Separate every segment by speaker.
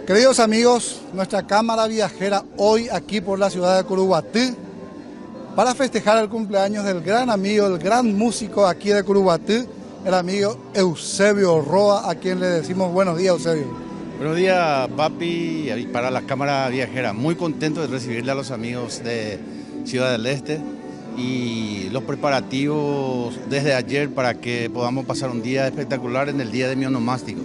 Speaker 1: Queridos amigos, nuestra cámara viajera hoy aquí por la ciudad de Curuguatí para festejar el cumpleaños del gran amigo, el gran músico aquí de Curuguatí, el amigo Eusebio Roa, a quien le decimos buenos días, Eusebio.
Speaker 2: Buenos días, papi, y para la cámara viajera. Muy contento de recibirle a los amigos de Ciudad del Este y los preparativos desde ayer para que podamos pasar un día espectacular en el día de mi onomástico,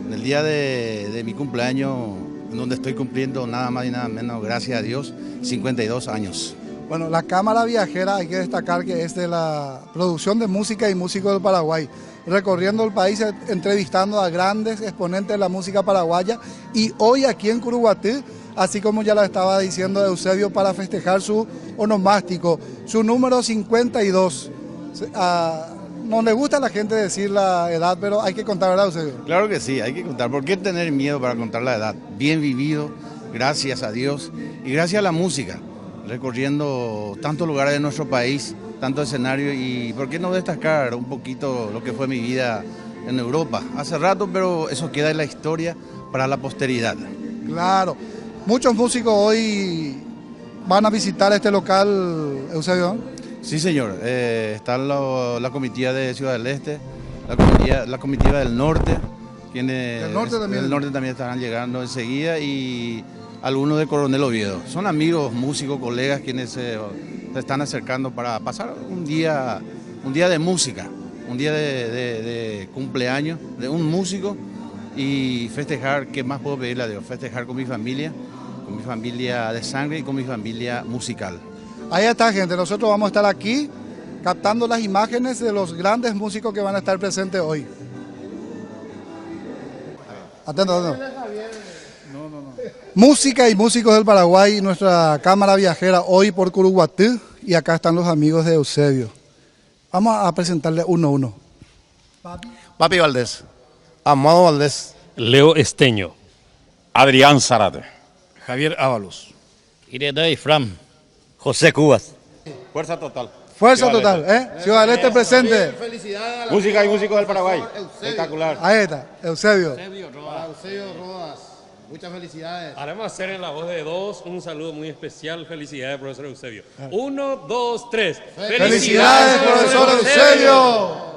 Speaker 2: en el día de mi cumpleaños, en donde estoy cumpliendo nada más y nada menos, gracias a Dios, 52 años.
Speaker 1: Bueno, la cámara viajera hay que destacar que es de la producción de música y músicos del Paraguay, recorriendo el país entrevistando a grandes exponentes de la música paraguaya y hoy aquí en Curuguatí, así como ya lo estaba diciendo Eusebio, para festejar su onomástico, su número 52. No le gusta a la gente decir la edad, pero hay que contar, ¿verdad, Eusebio?
Speaker 2: Claro que sí, hay que contar. ¿Por qué tener miedo para contar la edad? Bien vivido, gracias a Dios y gracias a la música, recorriendo tantos lugares de nuestro país, tantos escenarios y por qué no destacar un poquito lo que fue mi vida en Europa. Hace rato, pero eso queda en la historia para la posteridad.
Speaker 1: Claro, muchos músicos hoy van a visitar este local, Eusebio.
Speaker 2: Sí, señor, está la comitiva de Ciudad del Este, la comitiva del norte,
Speaker 1: Del norte también.
Speaker 2: del norte también estarán llegando enseguida y algunos de Coronel Oviedo. Son amigos, músicos, colegas quienes se están acercando para pasar un día de música, un día de cumpleaños de un músico y festejar. ¿Qué más puedo pedirle a Dios? Festejar con mi familia de sangre y con mi familia musical.
Speaker 1: Ahí está, gente. Nosotros vamos a estar aquí captando las imágenes de los grandes músicos que van a estar presentes hoy. Atento, atento. Música y músicos del Paraguay, nuestra cámara viajera hoy por Curuguatí y acá están los amigos de Eusebio. Vamos a presentarle uno a uno.
Speaker 3: Papi Valdés, Amado Valdés,
Speaker 4: Leo Esteño,
Speaker 5: Adrián Zárate,
Speaker 6: Javier Ábalos,
Speaker 7: Irene y Fran,
Speaker 3: José Cubas.
Speaker 5: Fuerza Total.
Speaker 1: Fuerza total, ¿eh? Ciudad del Este presente.
Speaker 3: Felicidades.
Speaker 5: Música y músicos del Paraguay. Espectacular.
Speaker 1: Ahí está, Eusebio.
Speaker 3: Para Eusebio Rodas. Muchas felicidades.
Speaker 4: haremos hacer en la voz de dos un saludo muy especial. Felicidades, profesor Eusebio. 1, 2, 3.
Speaker 1: ¡Felicidades, profesor Eusebio!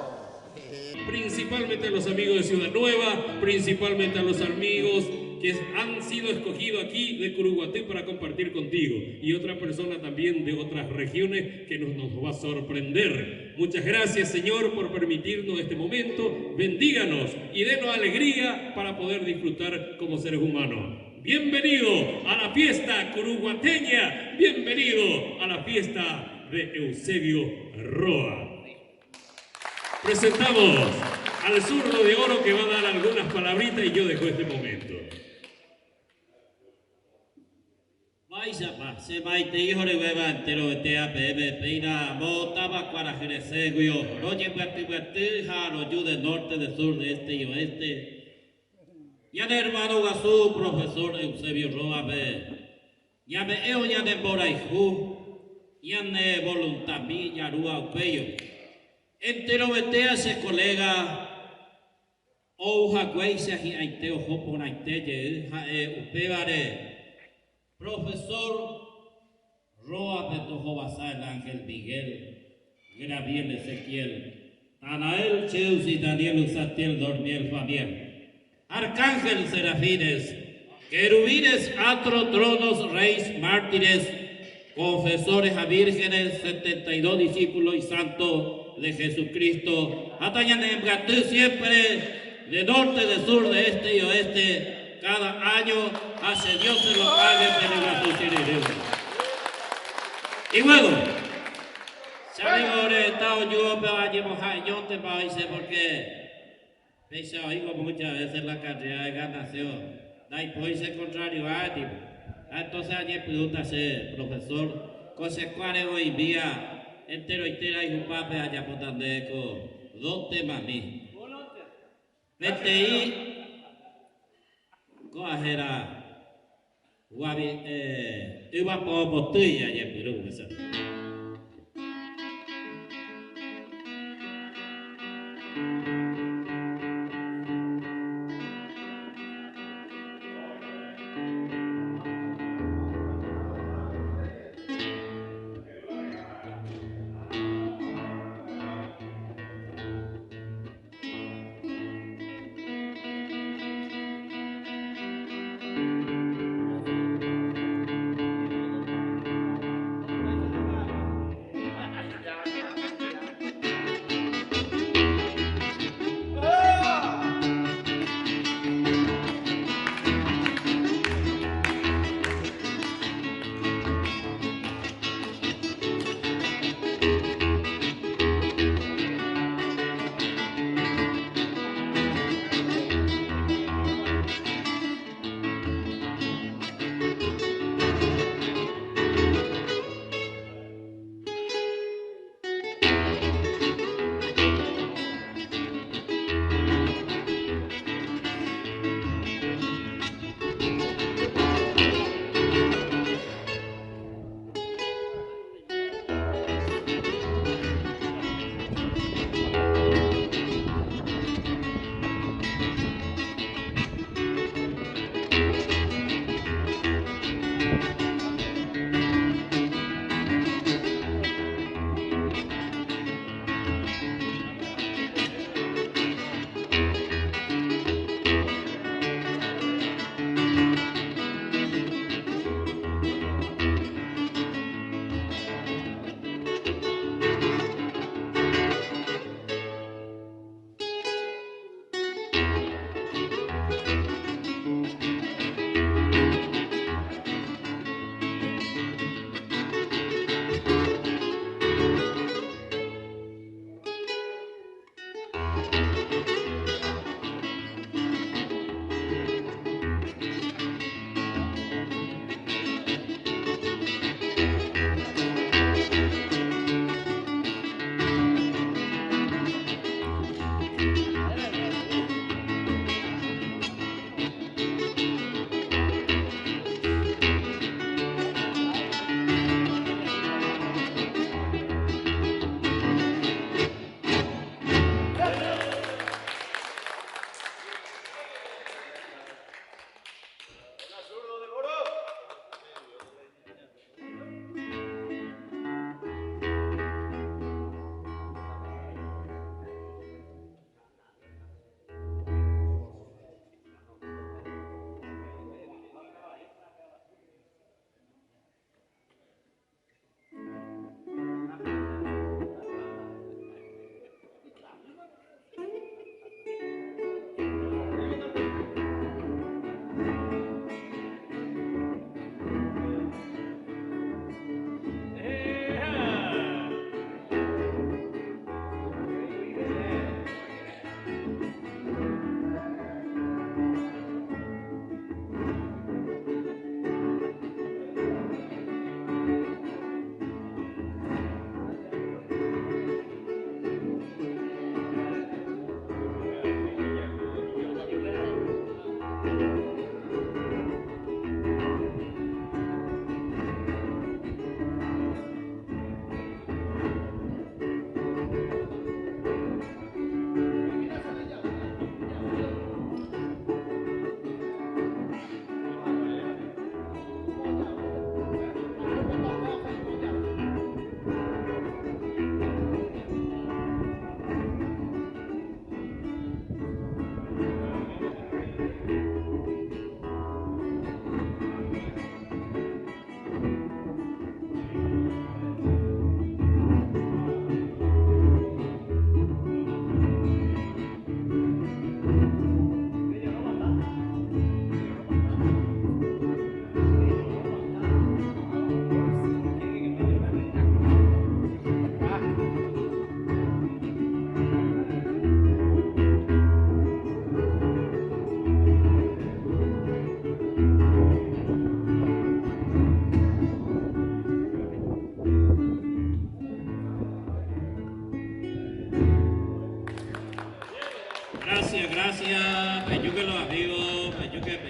Speaker 8: Principalmente a los amigos de Ciudad Nueva, principalmente a los amigos que han sido escogidos aquí de Curuguatí para compartir contigo y otra persona también de otras regiones que nos va a sorprender. Muchas gracias, Señor, por permitirnos este momento. Bendíganos y denos alegría para poder disfrutar como seres humanos. Bienvenido a la fiesta curuguateña, bienvenido a la fiesta de Eusebio Roa. Presentamos al zurdo de oro que va a dar algunas palabritas y yo dejo este momento.
Speaker 7: se maite hijo de beba entero de APM, peina, motaba para Jereseguio, oye, Puerto Jaro, yo de norte, de sur, de este y oeste. Ya de hermano Gazú, profesor Eusebio Roa, ya me eo, ya de Boraijú, ya de voluntad mi, ya rúa upeyo. Entero vete a ese colega, Ouja Gueisa y Aiteo Jopo Naiteye, Upebare, profesor Roa Petojo Basá, el Ángel Miguel, Graviel Ezequiel, Anael Cheusi, Daniel Usatiel, Dormiel Fabián, Arcángel Serafines, querubines, atro, tronos, reyes, mártires, confesores a vírgenes, 72 discípulos y santos de Jesucristo, atañan en Gatú siempre, de norte, de sur, de este y oeste, cada año, hace Dios se lo pague, y bueno, salimos estado yo, pero allí mojañón te países porque me oigo muchas veces la cantidad de ganación, da y pues el contrario, entonces allí pregunta ese profesor, cosas cuales hoy día, entero y pape allá por Tandeco, dos temas mí. Vete ahí, coajera, guabi, iba por botella y el Perú,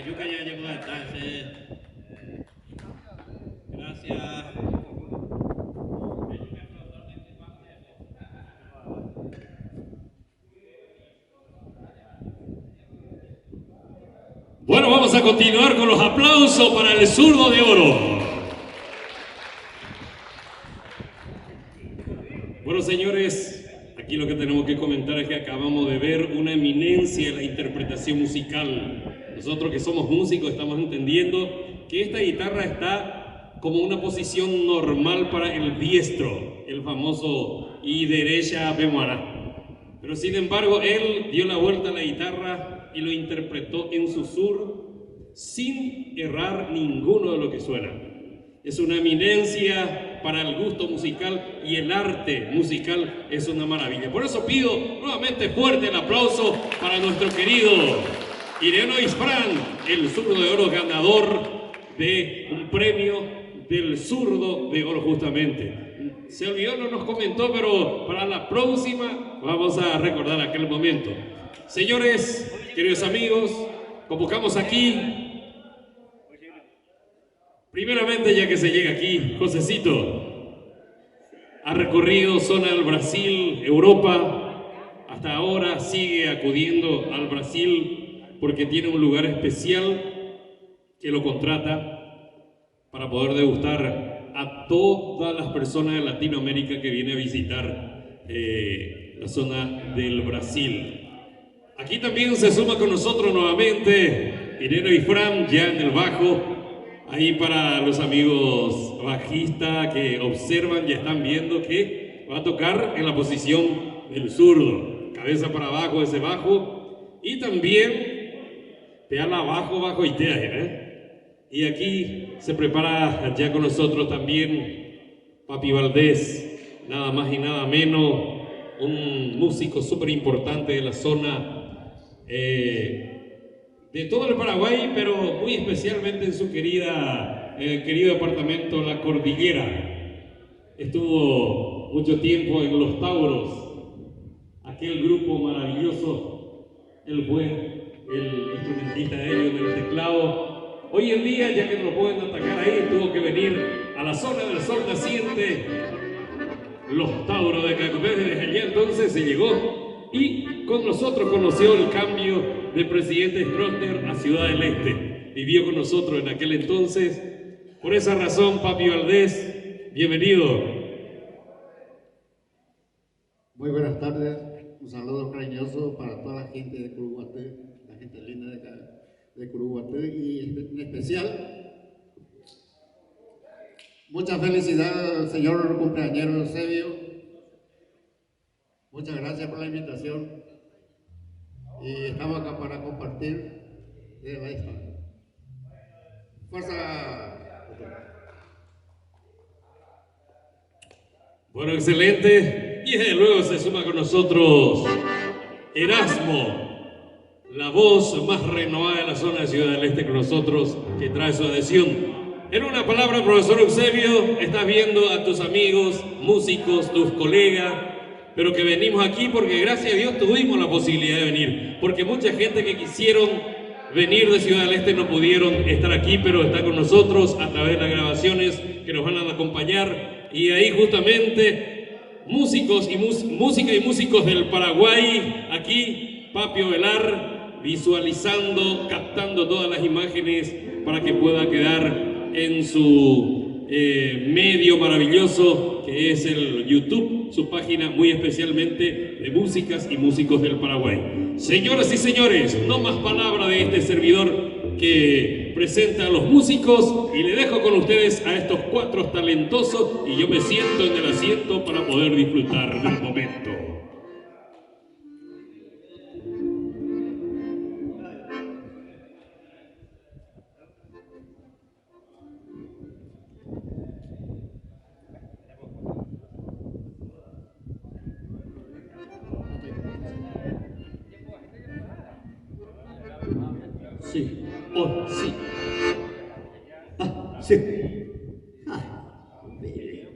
Speaker 7: yuca ya llegó a tarde. Gracias.
Speaker 8: Bueno, vamos a continuar con los aplausos para el zurdo de oro. Bueno, señores, aquí lo que tenemos que comentar es que acabamos de ver una eminencia en la interpretación musical. Nosotros que somos músicos estamos entendiendo que esta guitarra está como una posición normal para el diestro, el famoso y derecha bemara. Pero sin embargo, él dio la vuelta a la guitarra y lo interpretó en su sur sin errar ninguno de lo que suena. Es una eminencia para el gusto musical y el arte musical es una maravilla. Por eso pido nuevamente fuerte el aplauso para nuestro querido Ireno Isfran, el zurdo de oro ganador de un premio del zurdo de oro justamente. Se olvidó, no nos comentó, pero para la próxima vamos a recordar aquel momento. Señores, queridos amigos, convocamos aquí. Primeramente, ya que se llega aquí, Josecito ha recorrido zona del Brasil, Europa, hasta ahora sigue acudiendo al Brasil porque tiene un lugar especial que lo contrata para poder degustar a todas las personas de Latinoamérica que viene a visitar la zona del Brasil. Aquí también se suma con nosotros nuevamente Ireno Isfran, ya en el bajo. Ahí para los amigos bajistas que observan, ya están viendo que va a tocar en la posición del zurdo. Cabeza para abajo, ese bajo. Y también pedala abajo, bajo y tea, Y aquí se prepara ya con nosotros también Papi Valdés, nada más y nada menos, un músico súper importante de la zona de todo el Paraguay, pero muy especialmente en su querido departamento La Cordillera. Estuvo mucho tiempo en Los Tauros, aquel grupo maravilloso. Él fue el instrumentista de ellos en el teclado. Hoy en día, ya que no lo pueden atacar ahí, tuvo que venir a la zona del sol naciente, Los Tauros de Cacupé. Desde allá entonces se llegó y con nosotros conoció el cambio de presidente Stroessner a Ciudad del Este. Vivió con nosotros en aquel entonces. Por esa razón, Papi Valdés, bienvenido.
Speaker 3: Muy buenas tardes. Un saludo cariñoso para toda la gente de Curuguaté, la gente linda de acá de Curuguaté, y en especial muchas felicidades al señor cumpleañero Eusebio. Muchas gracias por la invitación y estamos acá para compartir de la historia. Fuerza.
Speaker 8: Bueno, excelente. Y desde luego se suma con nosotros Erasmo, la voz más renovada de la zona de Ciudad del Este con nosotros, que trae su adhesión. En una palabra, profesor Eusebio, estás viendo a tus amigos, músicos, tus colegas, pero que venimos aquí porque gracias a Dios tuvimos la posibilidad de venir, porque mucha gente que quisieron venir de Ciudad del Este no pudieron estar aquí, pero está con nosotros a través de las grabaciones que nos van a acompañar. Y ahí justamente músicos y música y músicos del Paraguay, aquí Papio Velar, visualizando, captando todas las imágenes para que pueda quedar en su medio maravilloso que es el YouTube, su página muy especialmente de músicas y músicos del Paraguay. Señoras y señores, no más palabra de este servidor que presenta a los músicos y le dejo con ustedes a estos cuatro talentosos y yo me siento en el asiento para poder disfrutar del momento.
Speaker 9: Sí, oh, sí. Ah, sí. Ah, bene.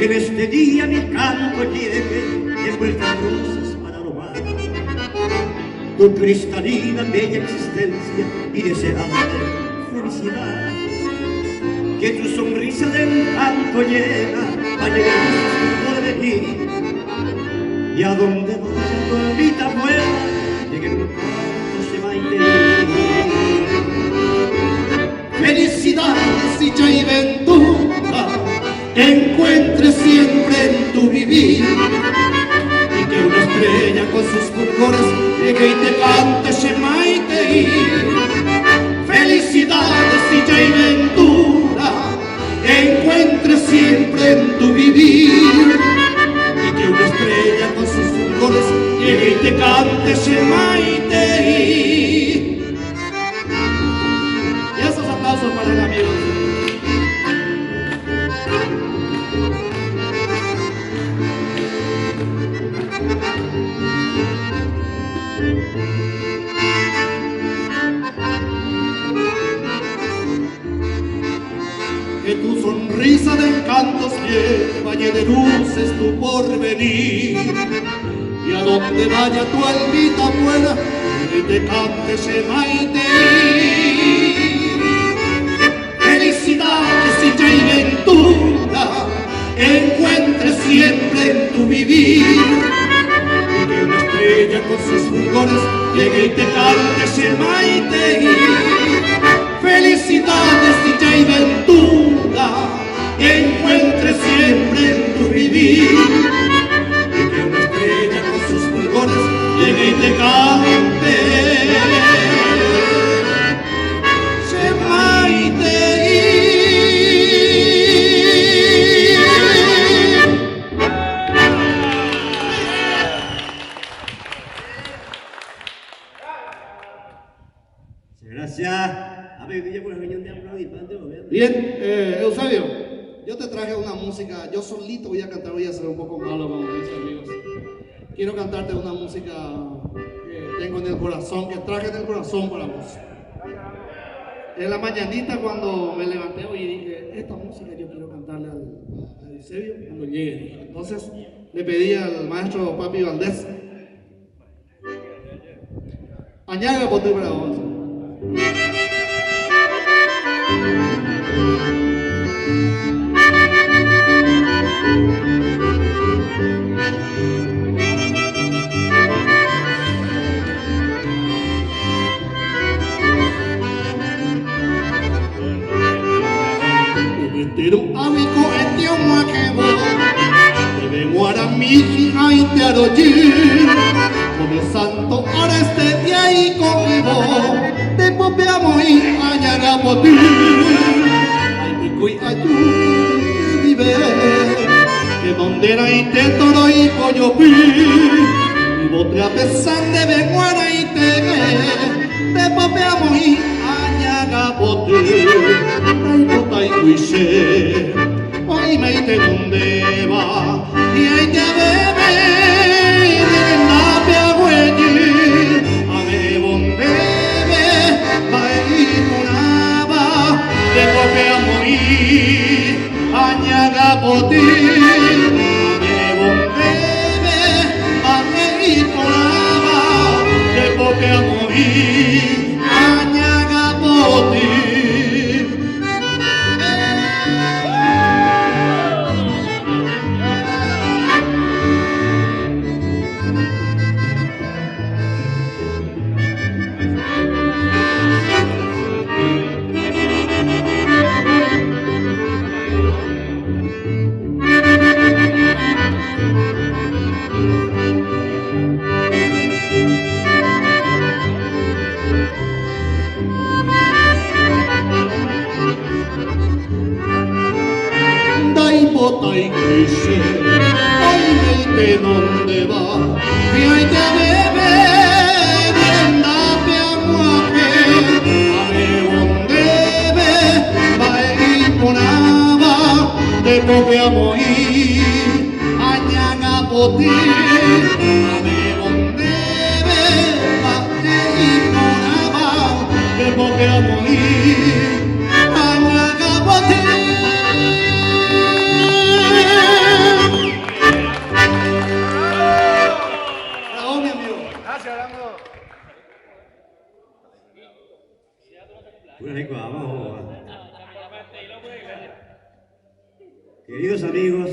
Speaker 9: que en este día mi canto llegue envuelta en rosas para robar tu cristalina bella existencia y deseable felicidad. Que tu sonrisa de encanto llena a llegar tu porvenir, y a donde vaya tu almita buena llegue mi canto se va a ir.
Speaker 3: Felicidades, dicha y ventura encuentres siempre en tu vivir, y que una estrella con sus fulgores llegue y te cante Shema y Tehi. Felicidades, dicha y ventura encuentres siempre en tu vivir, y que una estrella con sus fulgores llegue y te cante Shema y Tehi. Y esos aplausos para el amigo. Que tu sonrisa de encantos lleva de luces tu porvenir, y a donde vaya tu almita buena y te cante Shema y Tehi. Felicidades, dicha y ventura encuentres siempre en tu vivir, y que una estrella con sus fulgores llegue y te cante Shema y Tehi. Felicidades, dicha y ventura encuentres siempre en tu vivir, y que una estrella con sus fulgores llegue y te cante Shema y Tehi.
Speaker 9: Gracias.
Speaker 3: Bien, Eusebio, yo te traje una música, yo solito voy a cantar, voy a ser un poco malo con mis amigos. Quiero cantarte una música que tengo en el corazón, que traje en el corazón para vos. En la mañanita cuando me levanté hoy dije, esta música yo quiero cantarle a Eusebio cuando llegue. Entonces le pedí al maestro Papi Valdés, añaga por ti para vos. Tiro amigo etio makebo debe guara mi ay te aroyi come santo ahora este día y conmigo te popeamos y añara poti ay pico y ayu vive que bandera y te toro y pollo pi y bote a pesar de beguara y te popeamos y añara poti ay cuise, hoy me ite donde va y ahí te bebe de la peagüeñi a me bondebe va y monaba de cope a morir añaga poti a me bondebe va y monaba de cope a morir añaga poti. Ay, quise, ay, de dónde va, y ahí te bebe, bien dame aguaje, a ver dónde ve, va y ponaba, de cope a morir, añaga poti, a ver dónde ve, va y ponaba, de cope a morir, añaga poti.
Speaker 9: Queridos amigos,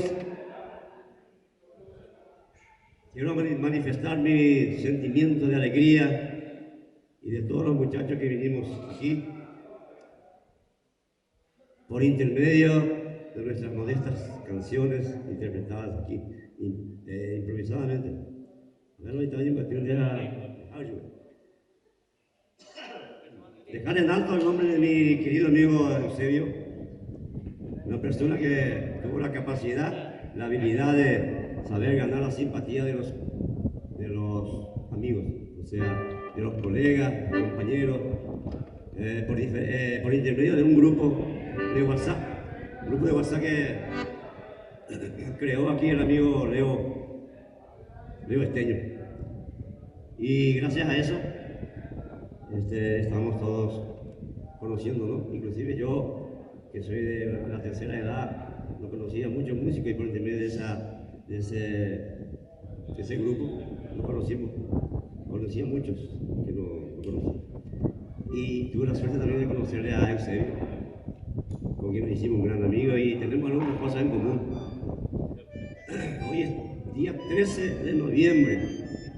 Speaker 9: quiero manifestar mi sentimiento de alegría y de todos los muchachos que vinimos aquí por intermedio de nuestras modestas canciones interpretadas aquí improvisadamente. Dejar en alto el nombre de mi querido amigo Eusebio, una persona que tuvo la capacidad, la habilidad de saber ganar la simpatía de los amigos, o sea, de los colegas, compañeros, por intermedio de un grupo de WhatsApp, que creó aquí el amigo Leo Esteño. Y gracias a eso estamos todos conociéndonos, inclusive yo, que soy de la tercera edad, no conocía muchos músicos y por intermedio de ese grupo nos conocimos. Conocí a muchos que no conocía. Y tuve la suerte también de conocerle a Eusebio, con quien nos hicimos un gran amigo y tenemos algunas cosas en común. Hoy es día 13 de noviembre,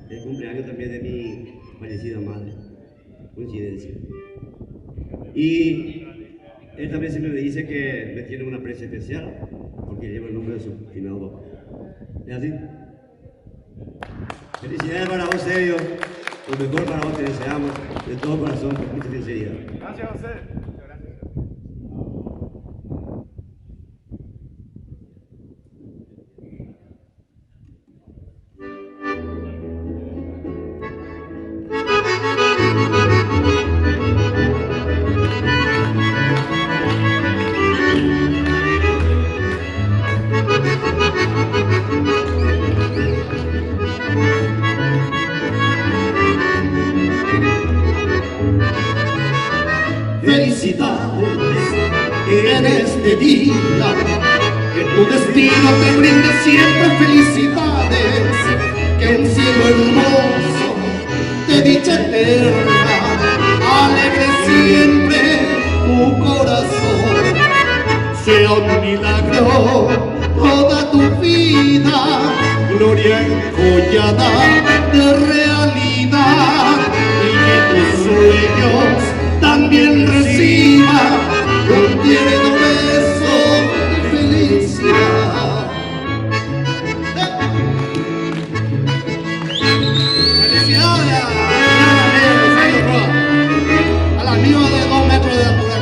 Speaker 9: el cumpleaños también de mi fallecida madre. Coincidencia. Y él también siempre me dice que me tiene una aprecio especial porque lleva el nombre de su finado papá. ¿Es así? Felicidades para vos, Eusebio. Lo mejor para vos te deseamos de todo corazón, con mucha sinceridad.
Speaker 5: Gracias, José.
Speaker 9: Felicidades en este día, que tu destino te brinde siempre felicidades, que un cielo hermoso de dicha eterna alegre siempre tu corazón, sea un milagro toda tu vida, gloria enjollada de realidad, y que tus sueños también reciba un tierno beso de felicidad. Felicidades al amigo de 2 metros de altura.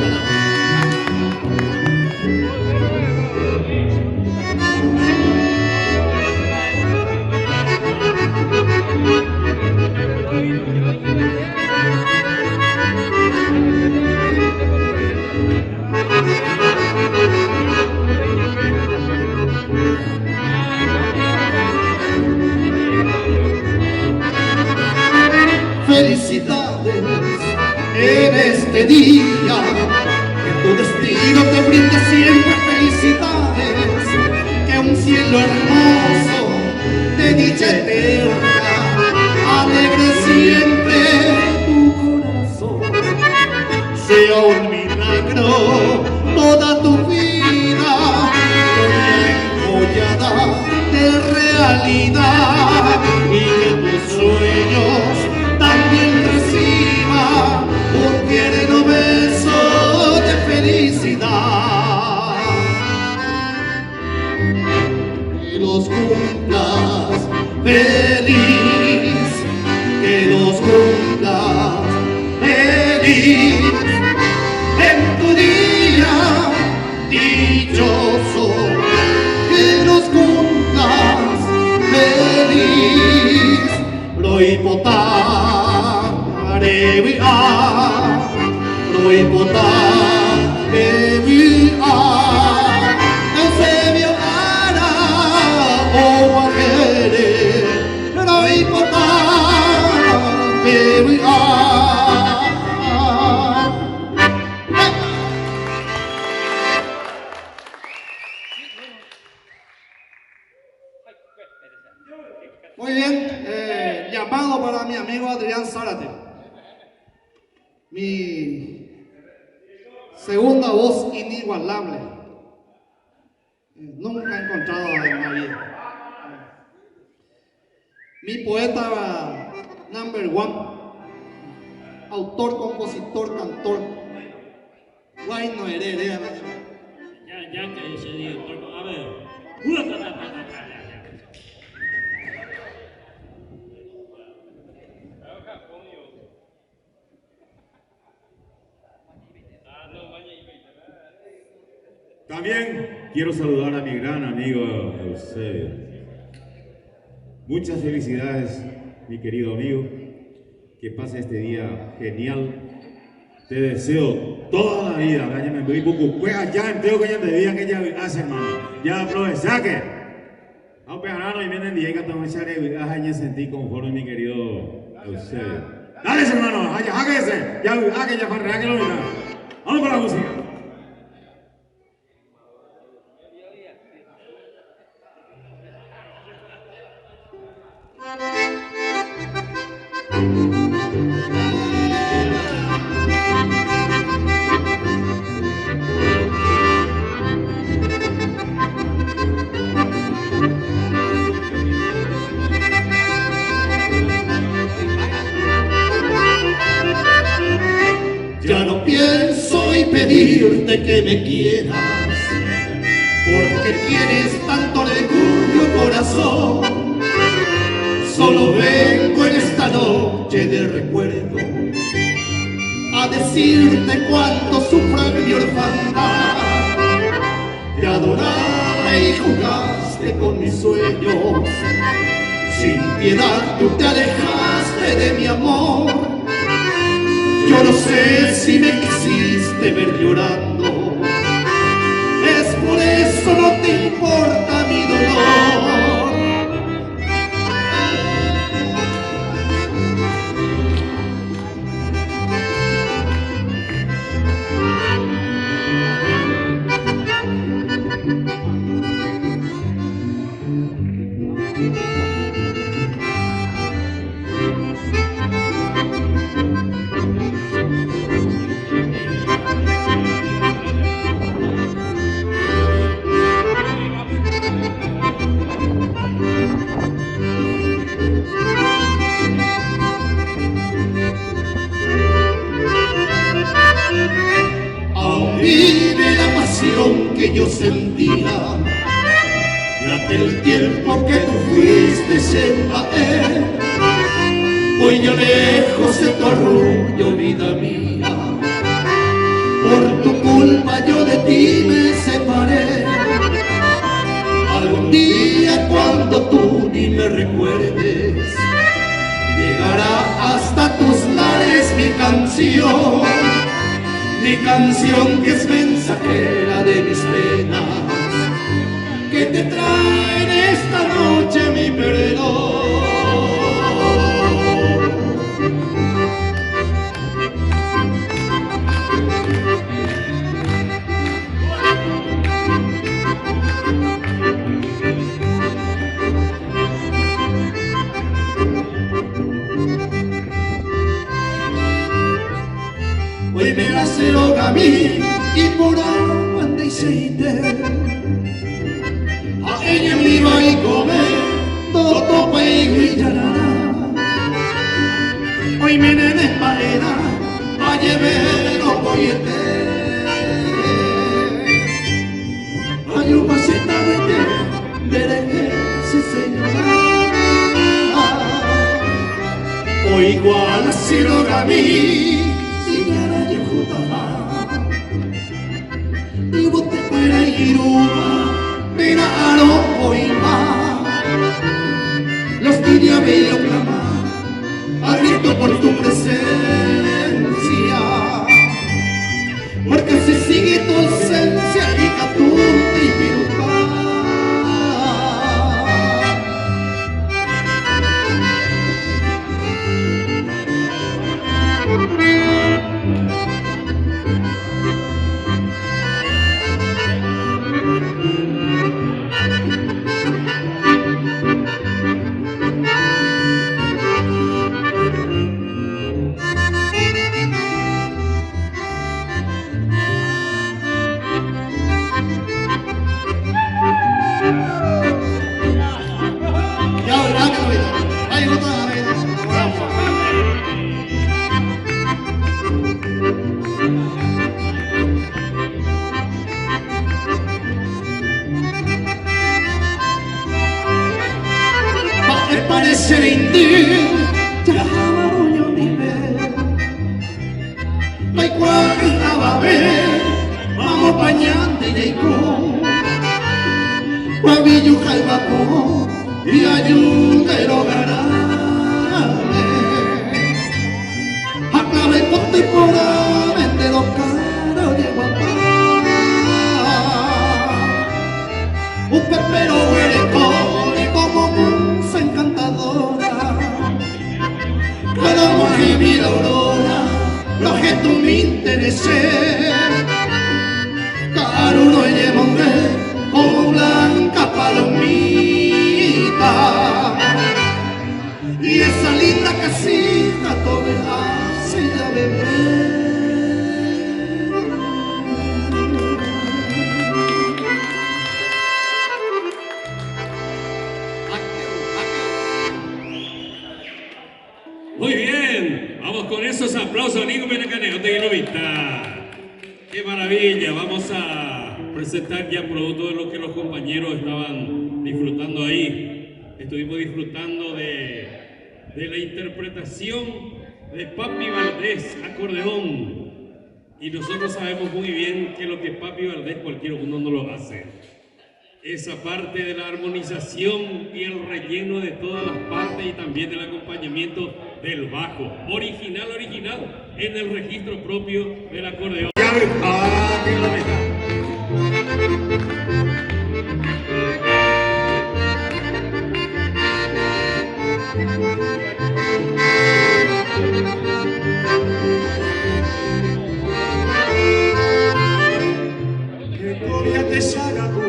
Speaker 9: Felicidades en este día, que tu destino te brinde siempre felicidades, que un cielo hermoso de dicha eterna alegre siempre tu corazón, sea un milagro toda tu vida, enjollada de realidad, y que tus sueños también reciba un tierno beso de felicidad. Que los cumplas feliz, que los cumplas feliz en tu día dichoso, que los cumplas feliz. Lo hipotare we are, lo hipotare we are. Eusebio ara o aquere, lo hipotare we are.
Speaker 10: Muy bien, llamado para mi amigo Adrián Zárate, mi
Speaker 3: segunda voz inigualable. Nunca he encontrado en la vida. Mi poeta number one, autor, compositor, cantor. Guay no heredera.
Speaker 7: Ya que ese director, a ver.
Speaker 5: También quiero saludar a mi gran amigo Eusebio. Muchas felicidades, mi querido amigo. Que pase este día genial. Te deseo toda la vida. Ya me voy poco. Pues ya empleo que ya te digan que ya hace, hermano. Ya aprovecha que. Aunque ahora no y vienen día que estamos echando ya sentí conforme, mi querido Eusebio. Dale, hermano. Hágase. Ya farrea que lo mira. Vamos con la música.
Speaker 9: Ya no pienso y pedirte que me quieras, porque tienes tanto orgullo, corazón. Solo vengo en esta noche de recuerdo a decirte cuánto sufro en mi orfandad. Te adoré y jugaste con mis sueños, sin piedad tú te alejaste de mi amor. Yo no sé si me quisiste ver llorando, es por eso no te importa mi dolor. Vive la pasión que yo sentía de aquel tiempo que tú fuiste en Bater. Hoy ya lejos de tu arrullo, vida mía, por tu culpa yo de ti me separé. Algún día cuando tú ni me recuerdes, llegará hasta tus lares mi canción que es mensajera de mis penas, que te trae en esta noche mi perdón. Hoy me la ceroga a mí y por agua de aceite a ella me iba y comer todo peigo y llanara. Hoy me ne despaera a llevar los coyetes hay un maceta de dereje señora. Hoy igual la ceroga a mí y vos te fuera y pero a lo hoy más los días bello clamar a grito por tu presencia, porque se sigue tu ausencia y catunte y pirupa. traigo toda la vida. Me parece indio, ya yo dime. No hay cual que estaba a ver, vamos pañante y con. Guavillo Jaibaco y ayúdero ganarme. Aclavé contemporáneamente los caros de guapá. Un pepero huelecón y como musa encantadora. Cada mujer mi aurora, los gestos me interesé. Cada uno lleva un rey como blanca palomita y esa linda casita todo me hace ya beber.
Speaker 8: Muy bien, vamos con esos aplausos, Nico Penecaneo, te quiero vista. ¡Qué maravilla! Vamos a presentar ya producto de lo que los compañeros estaban disfrutando ahí. Estuvimos disfrutando de la interpretación de Papi Valdés, acordeón. Y nosotros sabemos muy bien que lo que Papi Valdés cualquier uno no lo hace. Esa parte de la armonización y el relleno de todas las partes y también del acompañamiento del bajo. Original, en el registro propio del acordeón.
Speaker 9: Que gloria te salga tú,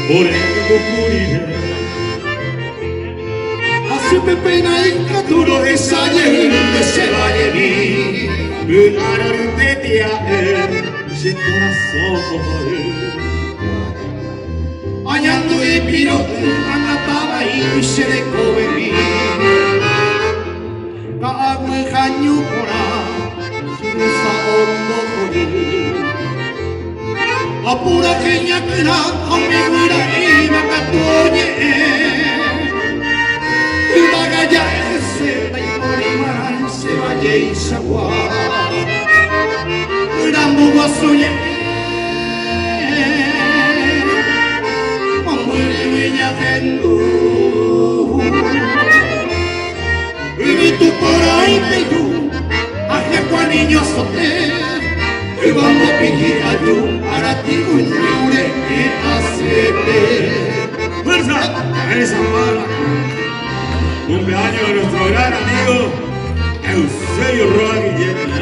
Speaker 9: por el cucuriré. Hace pepena y caturo de salle de se vaya vi. Bular de tiae, se corazón Añando y piro, anataba y se de coberí. Cago y jaño porá, sin esa hondo morir. Apura que ya queda, conmigo irá y va catoñe. Y la galla es seda y morimara, se vaya y se agua. Rambo guasoye, muere bella gendu. Y tú por ahí te tú, hace cual niño azote. Y vamos a pedir ayuda para ti un libre que hace. ¡Fuerza! ¡Esa mala! Cumpleaños de nuestro gran amigo Eusebio Roa Guillermo.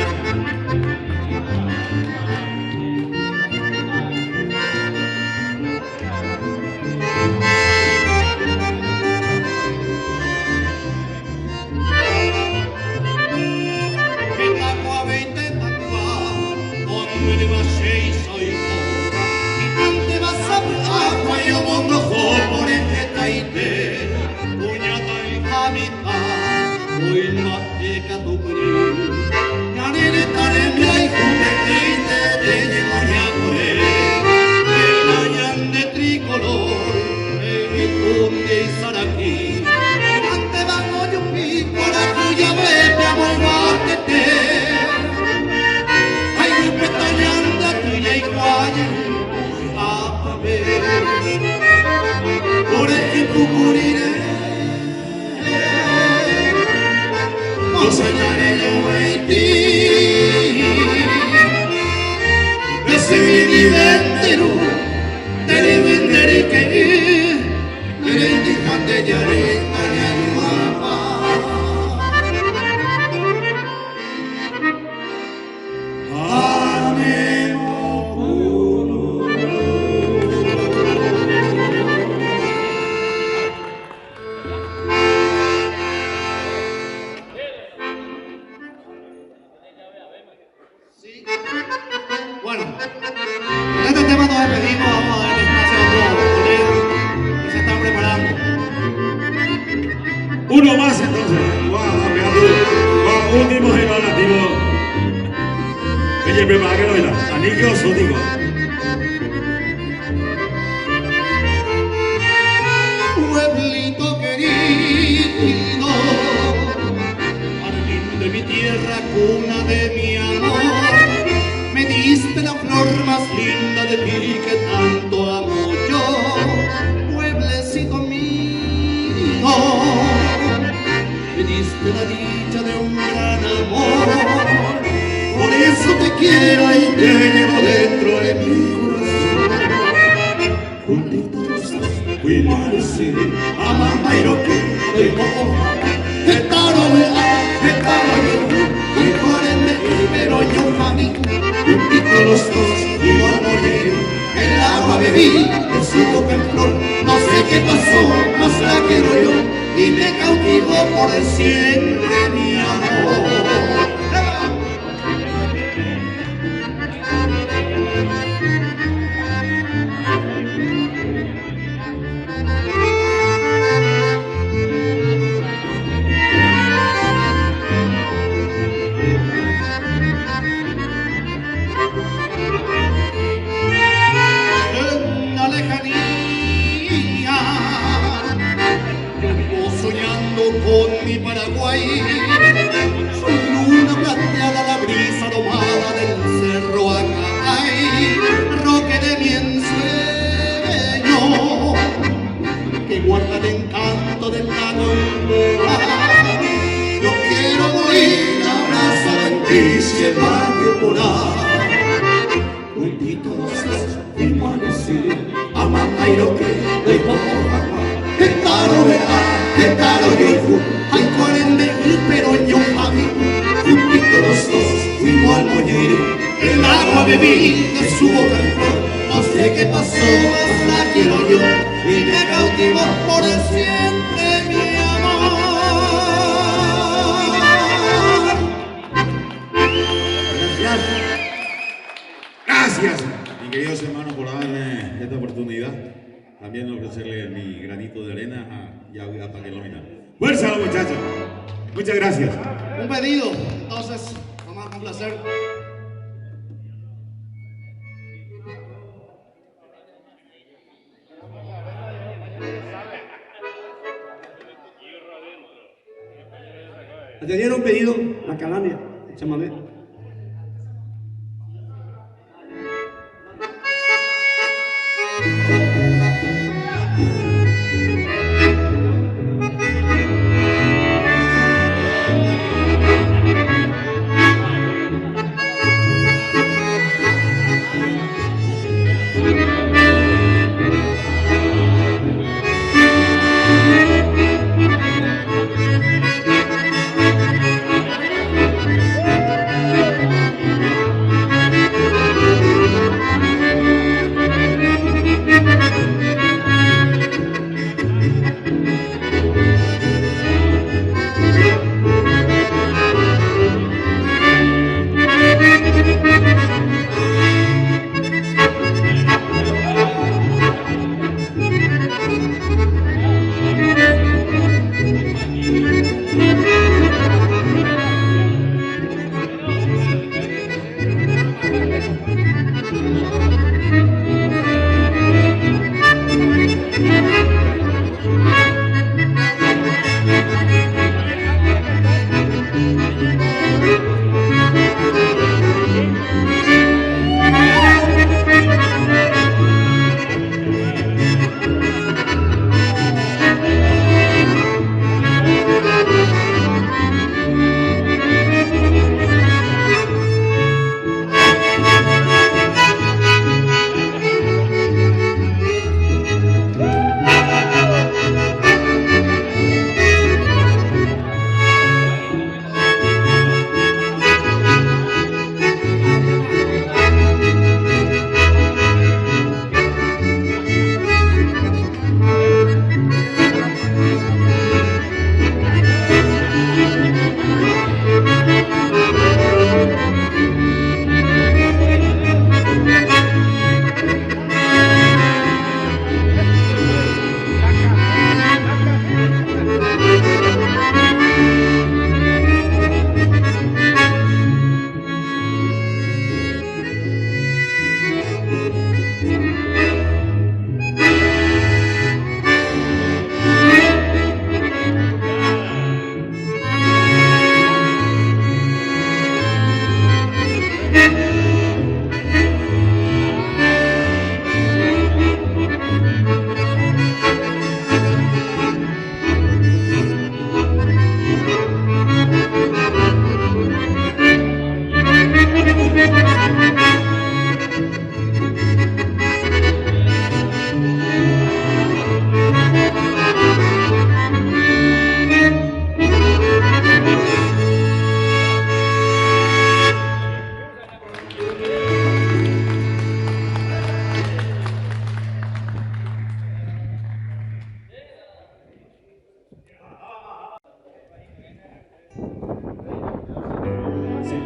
Speaker 9: Bueno, este tema no es
Speaker 5: Uno más entonces. Último giro nativo. Oye, prepara que lo baila. Anilloso, digo.
Speaker 9: Pueblito querido, jardín de mi tierra, cuna de mi amor, me diste la flor más linda de ti que tanto amo yo, pueblecito mío, me diste la dicha de un gran amor, por eso te quiero y te llevo dentro de mi corazón. Juntitos fuimos a Mamairoque, de Coja, de Taromea, de Caballo, y Juárez, pero yo mami, juntitos los dos fuimos a morir. El agua bebí, el suco en flor, no sé qué pasó, más la quiero yo, y me cautivó por siempre mi amor. Con mi Paraguay, soy luna plateada, la brisa domada del cerro Acay, roque de mi ensueño, que guarda el encanto del lago Imbora. Yo quiero morir abrazado en ti, si el barrio polar. Juntitos fuimos a decir a Mamairoque, de Coja, de Taromea, de Taroyoifu, hay 40.000 peroños a mí, juntitos los dos fuimos al morir, el agua bebí de su boca en flor, no sé qué pasó, más la quiero yo, y me cautivó por siempre mi amor.
Speaker 5: Gracias, mi queridos hermanos, por darme esta oportunidad. También ofrecerle mi granito de arena a Yahweh para que lo mira. ¡Fuerza, muchachos! Muchas gracias.
Speaker 9: Un pedido, entonces, vamos a complacer. Atendieron un pedido, la Calania, chamamé.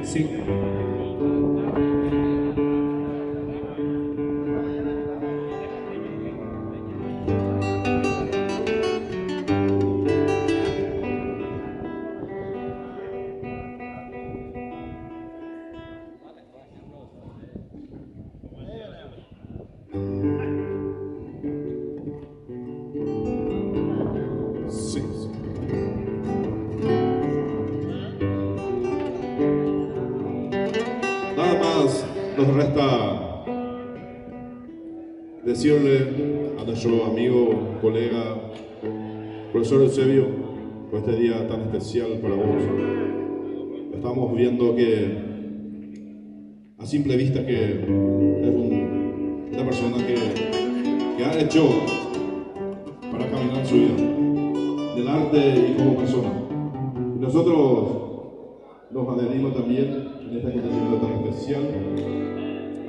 Speaker 8: Sí.
Speaker 10: Nada más nos resta decirle a nuestro amigo, colega, profesor Eusebio, por este día tan especial para vos. Estamos viendo que a simple vista que es una persona que ha hecho para caminar su vida, del arte y como persona. Y nosotros nos adherimos también en este acontecimiento tan especial,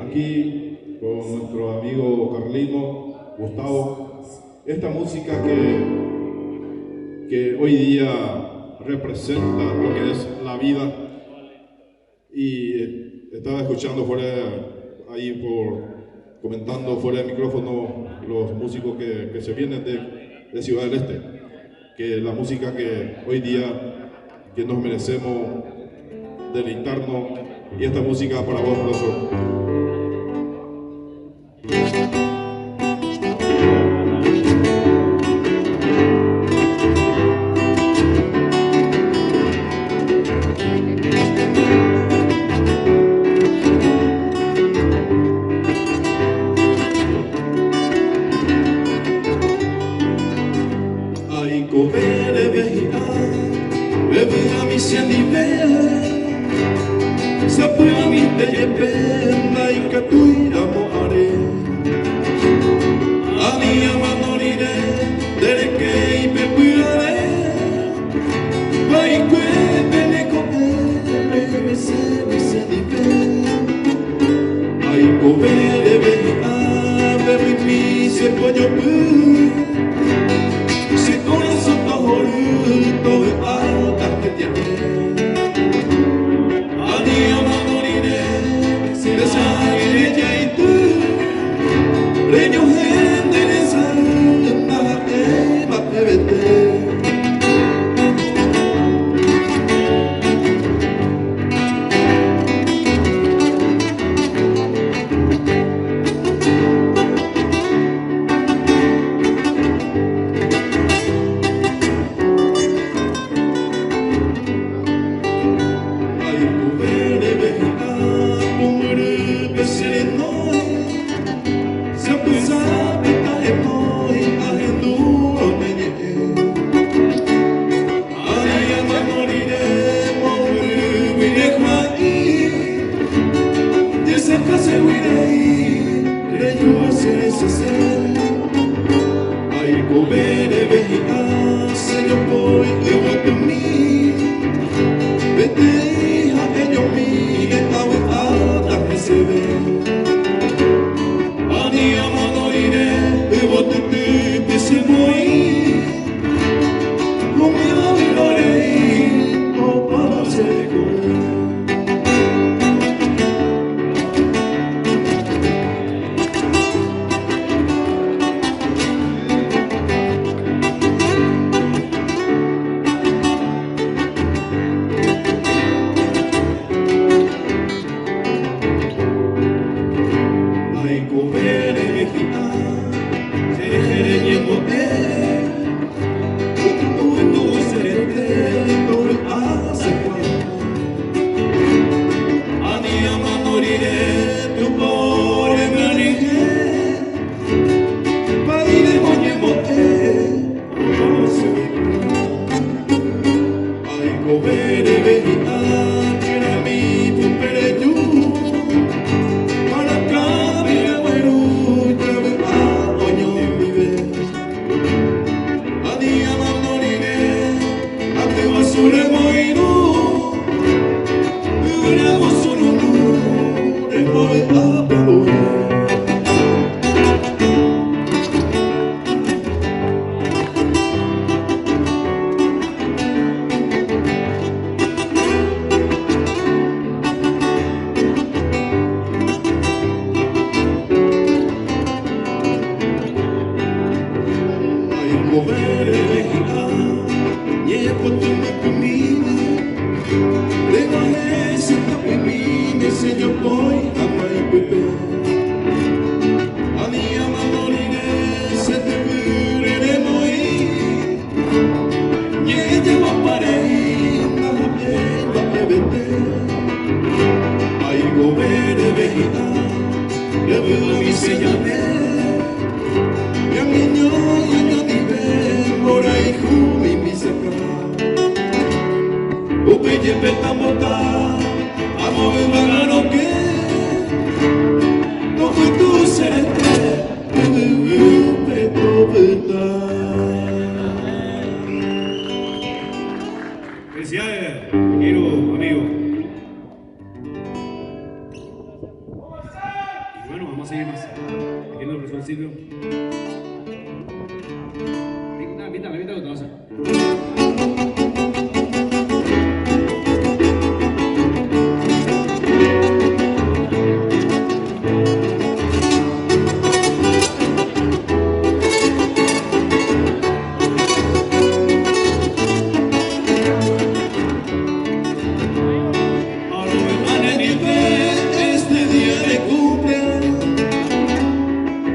Speaker 10: aquí con nuestro amigo Carlino, Gustavo, esta música que hoy día representa lo que es la vida. Y estaba escuchando comentando fuera de micrófono los músicos que se vienen de Ciudad del Este, que la música que hoy día que nos merecemos deleitarnos, y esta música para vos, profesor.
Speaker 11: Ai, covere vehia, bevia mi si anivea. Sappiamo te je penna i katuira moare ani amanorire dere ke i pepuare vai que bene come se di pe ai covere vehia bevi mi se coño pu se corazón to alta que tiene Regno hendereza na eva evete Ai cuvere vehia umre besereno Ai covere vehia se yo poi eu a mi vete a yo mi a da que se ve ani amanorire eu te se moi como eu mirarei o para se Reconhece que me enseñó poi a mai pepe. A minha mamorine se te vireremo e niente ma parei na bella bebete. Ai govere vehita, le vuoi mi segnare. Ya niño di ben, ora i cumi mi separa. O peje peta mota, amo el vagano que no fue tu serete, peto peta.
Speaker 5: Felicidades, querido amigo. Y bueno, vamos a seguir más. Aquí el profesor Silvio. Invítame, entonces.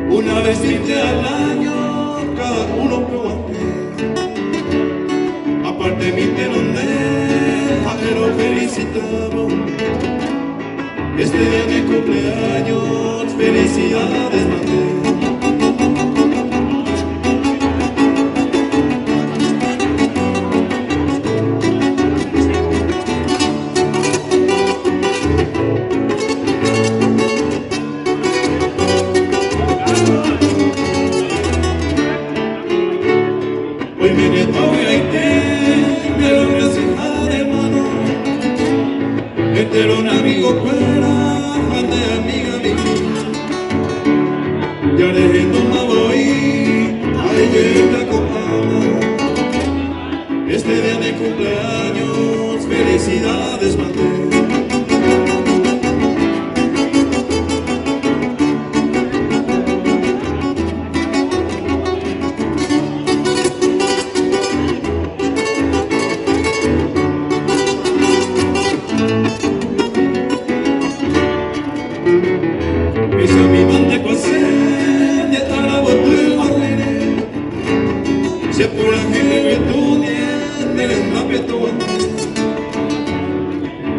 Speaker 11: Una vez al año, cada uno probate. Aparte mi te non deja, pero felicitamos. Este día de cumpleaños, felicidades, Mateo. Hoy me voy a irte, pero gracias de mano. Este era un amigo fuera, de amiga mía. Ya dejé tu voy, ahí llega copada. Este día de cumpleaños, felicidades, Mateo.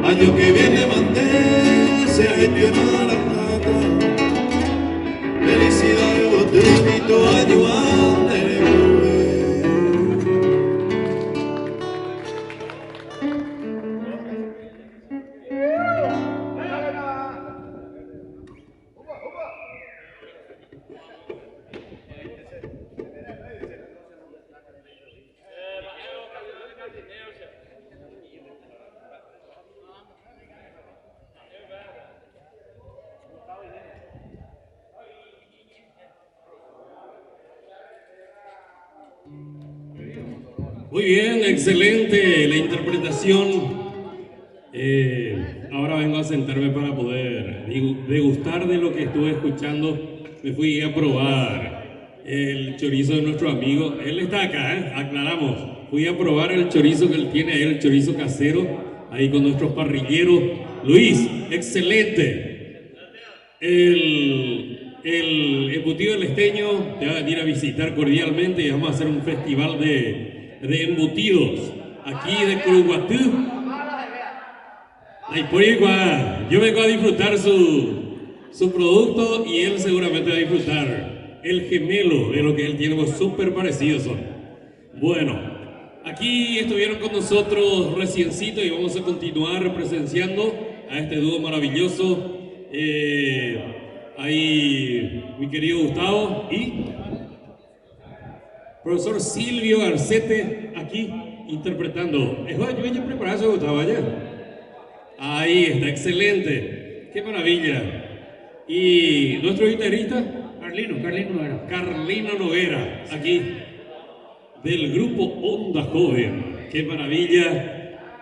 Speaker 11: Año que viene manténse a llevar la plata. Felicidades, yo te invito a ayudar.
Speaker 8: Muy bien, excelente la interpretación. Ahora vengo a sentarme para poder degustar de lo que estuve escuchando. Me fui a probar el chorizo de nuestro amigo. Él está acá, aclaramos. Fui a probar el chorizo que él tiene, el chorizo casero, ahí con nuestros parrilleros. Luis, excelente. El embutido del Esteño te va a venir a visitar cordialmente y vamos a hacer un festival de embutidos aquí de Curuguatú. Yo vengo a disfrutar su producto y él seguramente va a disfrutar el gemelo de lo que él tiene, pues súper parecidos son. Bueno, aquí estuvieron con nosotros reciencito y vamos a continuar presenciando a este dúo maravilloso. Ahí mi querido Gustavo y profesor Silvio Garcete aquí interpretando. Yo voy a preparar eso, Gustavo, allá. Ahí está, excelente. Qué maravilla. Y nuestro guitarrista, Carlino Noguera, aquí del grupo Onda Joven. Qué maravilla.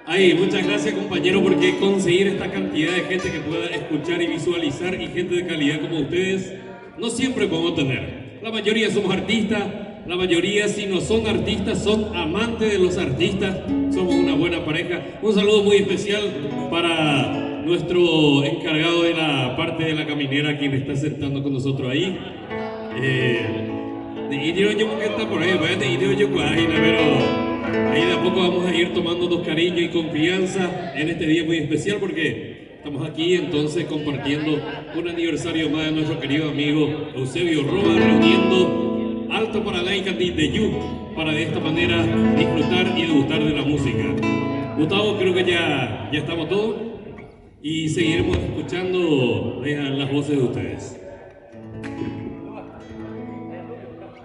Speaker 8: Ay, muchas gracias, compañero, porque conseguir esta cantidad de gente que pueda escuchar y visualizar y gente de calidad como ustedes, no siempre podemos tener. La mayoría somos artistas, la mayoría, si no son artistas, son amantes de los artistas. Somos una buena pareja. Un saludo muy especial para nuestro encargado de la parte de la caminera, quien está sentando con nosotros ahí. Yo que está por ahí, pero ahí de a poco vamos a ir tomándonos cariño y confianza en este día muy especial, porque estamos aquí entonces compartiendo un aniversario más de nuestro querido amigo Eusebio Roa, reuniendo Alto Paraná y Candindeyú para de esta manera disfrutar y degustar de la música. Gustavo, creo que ya estamos todos y seguiremos escuchando las voces de ustedes.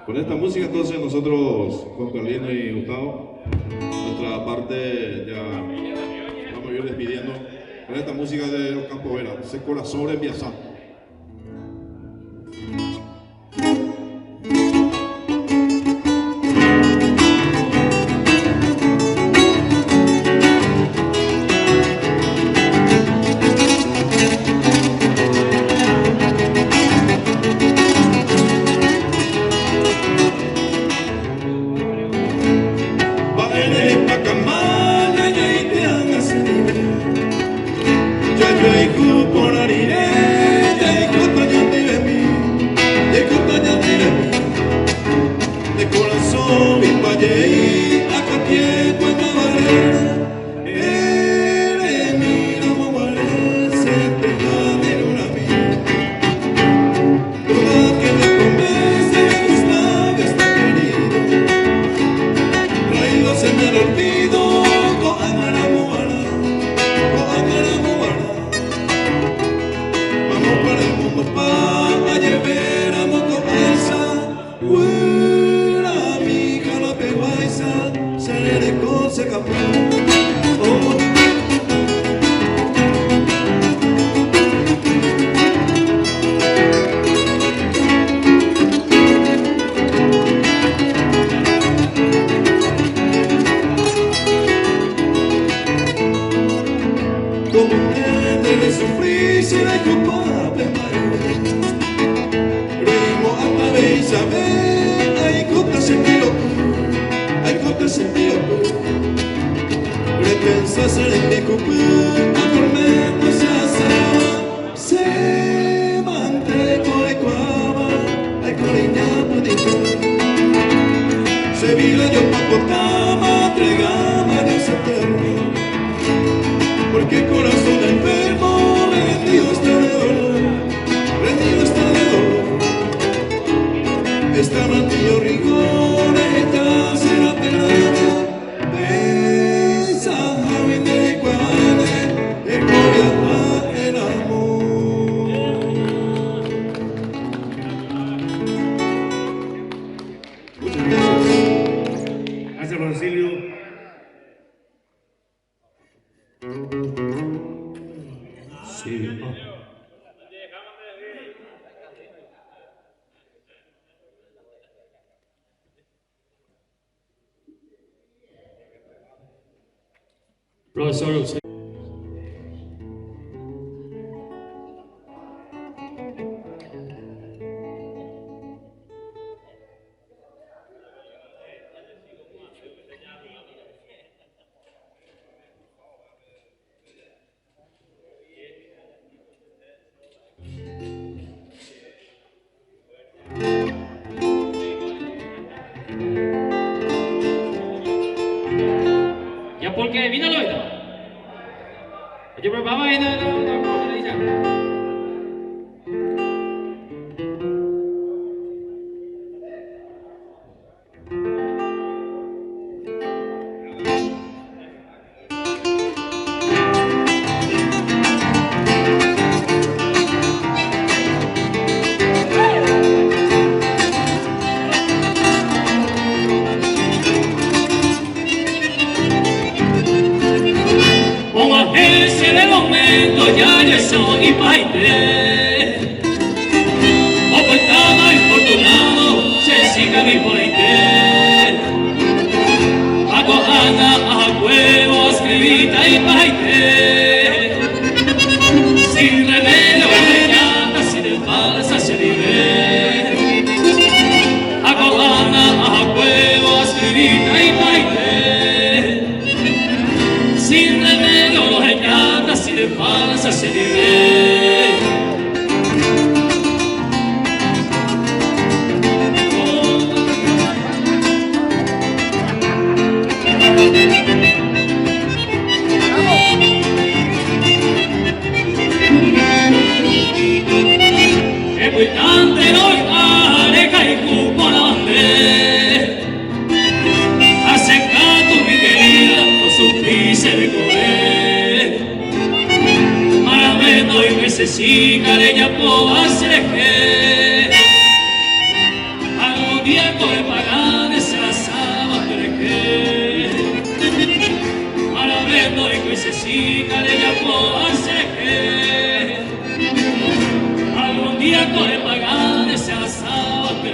Speaker 10: Con esta música entonces nosotros, con Carlino y Gustavo, nuestra parte ya vamos a ir despidiendo con esta música de los Campo Vera, ese corazón empieza.
Speaker 8: Profesor Eusebio.
Speaker 7: Ya porque míralo ahorita. Yo vamos a ir ya yo soy paite, o pues estaba infortunado, se siga mi paite, a cojana, a huevo, escribita y paite, sin remedio, mañana, sin espalda, se vive, a cojana, a huevo, escribita y paite, sin remedio los eñatas, si de falsa se vive. Que muy grande no areca y cupo la bandera. Hace canto mi querida, no sufrís de comer. Maraveno y necesita de ella puedo hacer que algún día coge paganes se las amas que maraveno y necesita de ella puedo hacer que algún día coge paganes se las amas que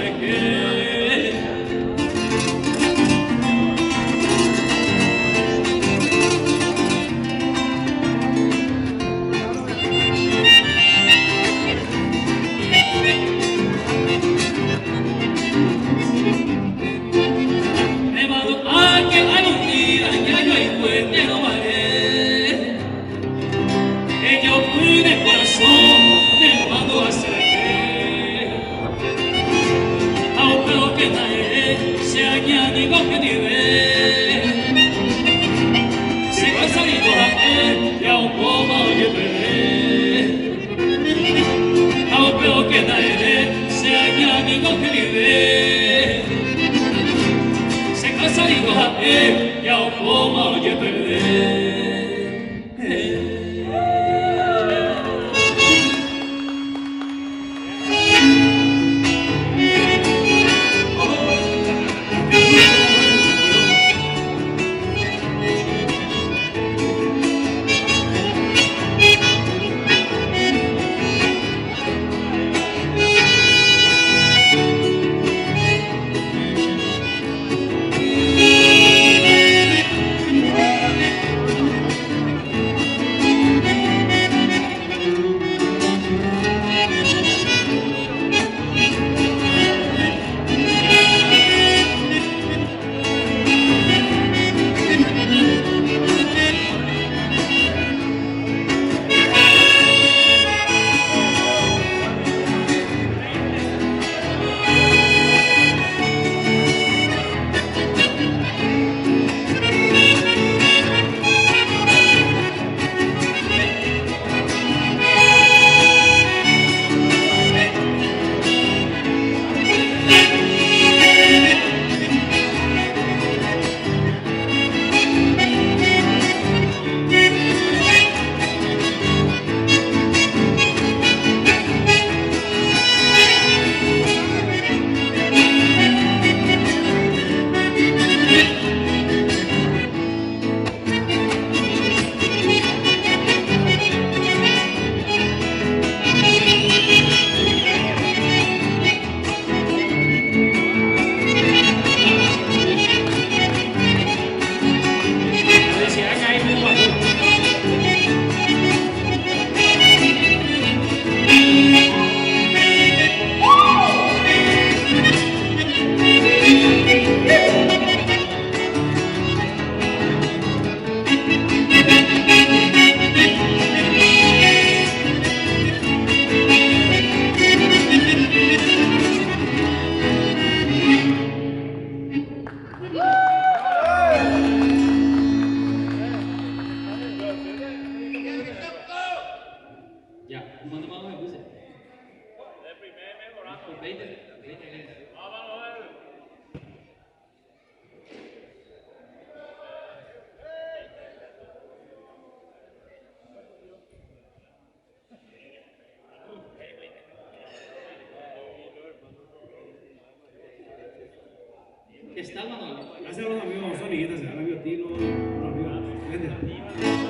Speaker 12: Gracias a los amigos, son amiguitas, a amigos Tino, los amigos.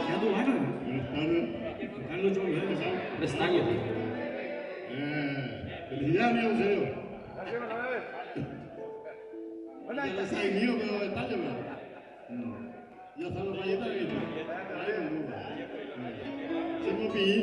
Speaker 12: Ya tú vas, Carlos John,
Speaker 7: Pestaño.
Speaker 3: Felicidades, amigo, en serio. Bueno, ya está ahí mío, pero detalle, ya están los galletas aquí. Se me pillé.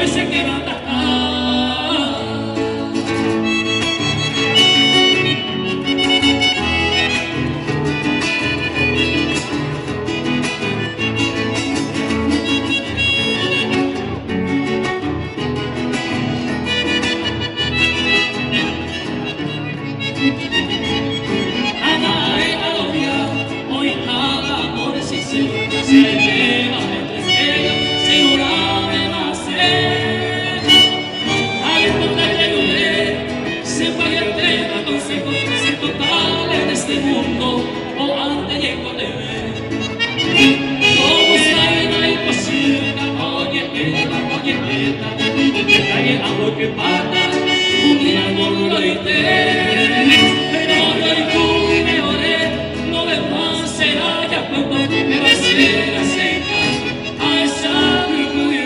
Speaker 13: se quedan atrás. Que pata, un día no lo iré, pero hoy tú me oré, no de más será ya pronto, me va a ser a seca, a esa me cuidé.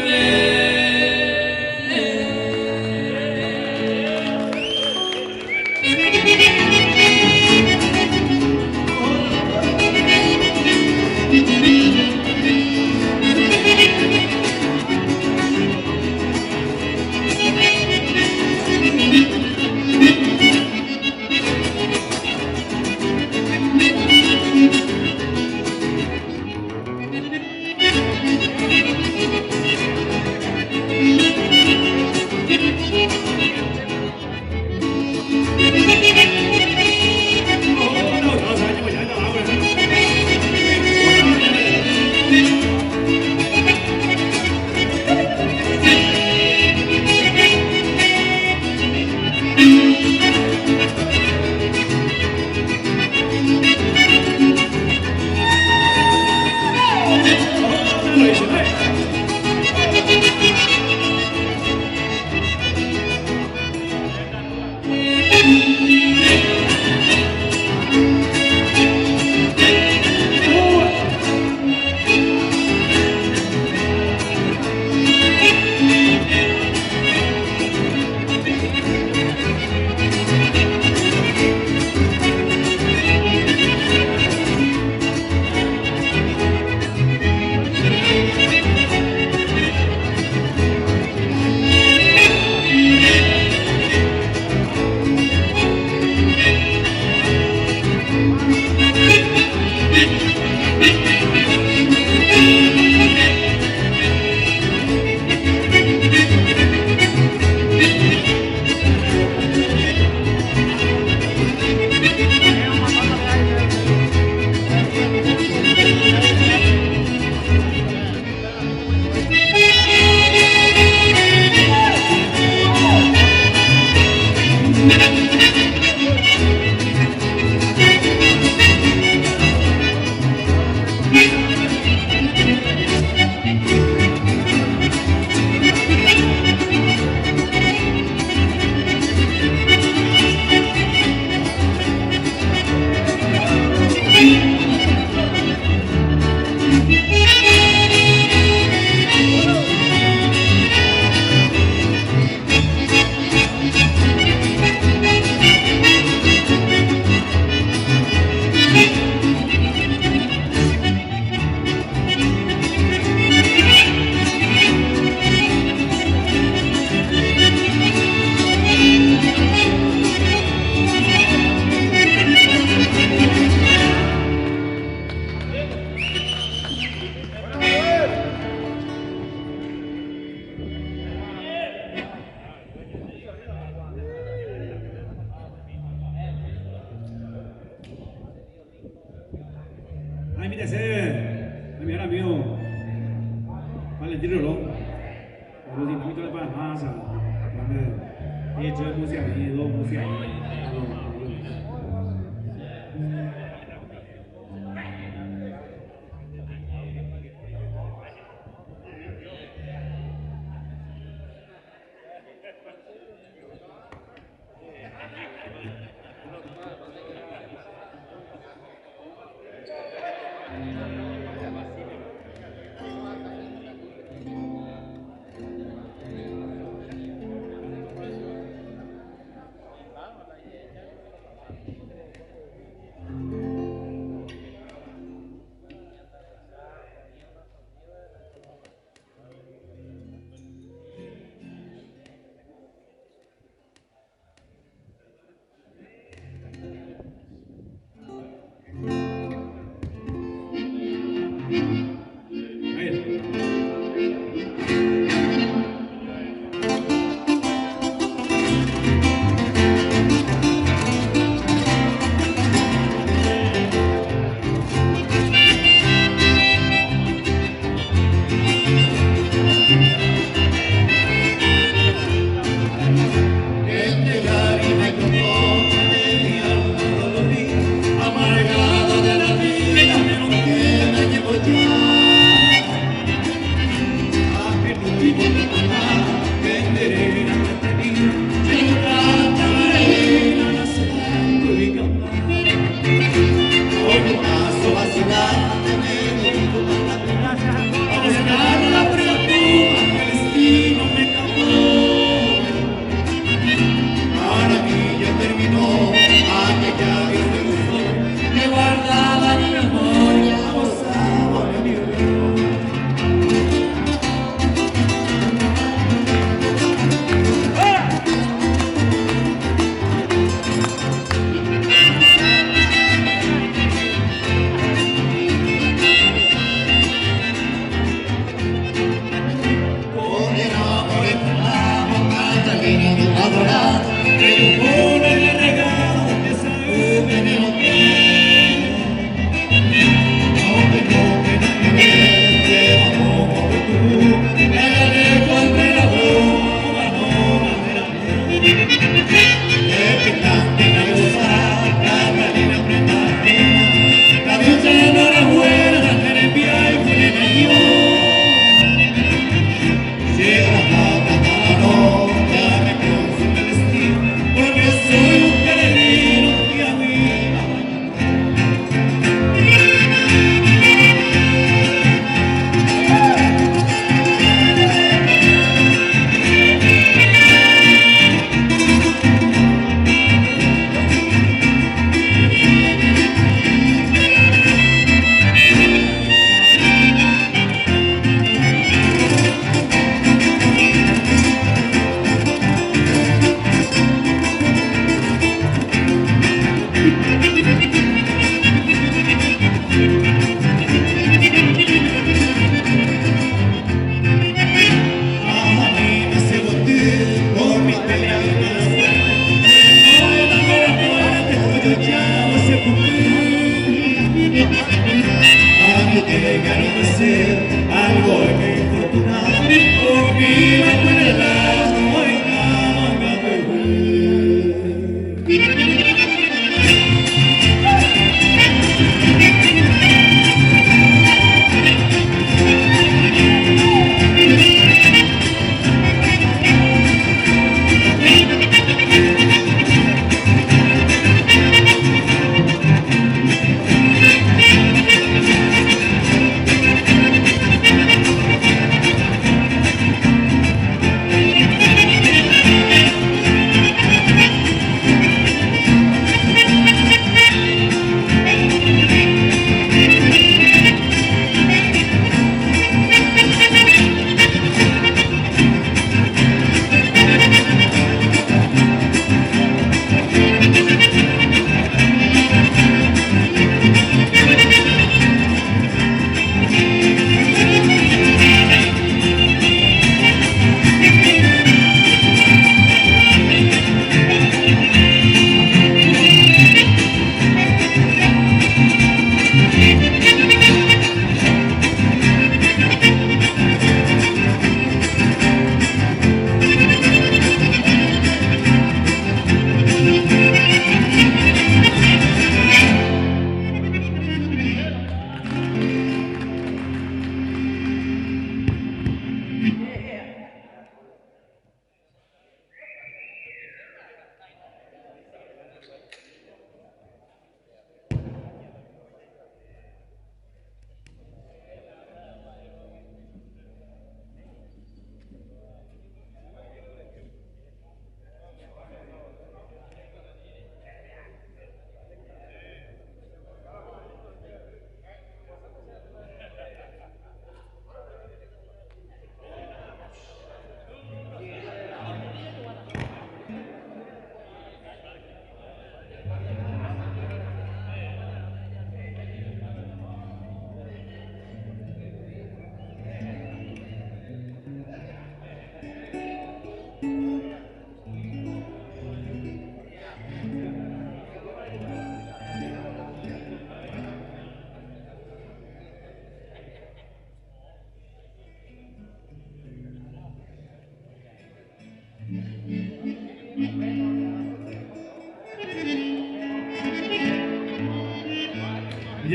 Speaker 12: Y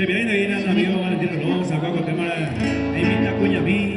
Speaker 12: viene el amigo Valentín Alonso, acá con el tema de Imita Cuñamí.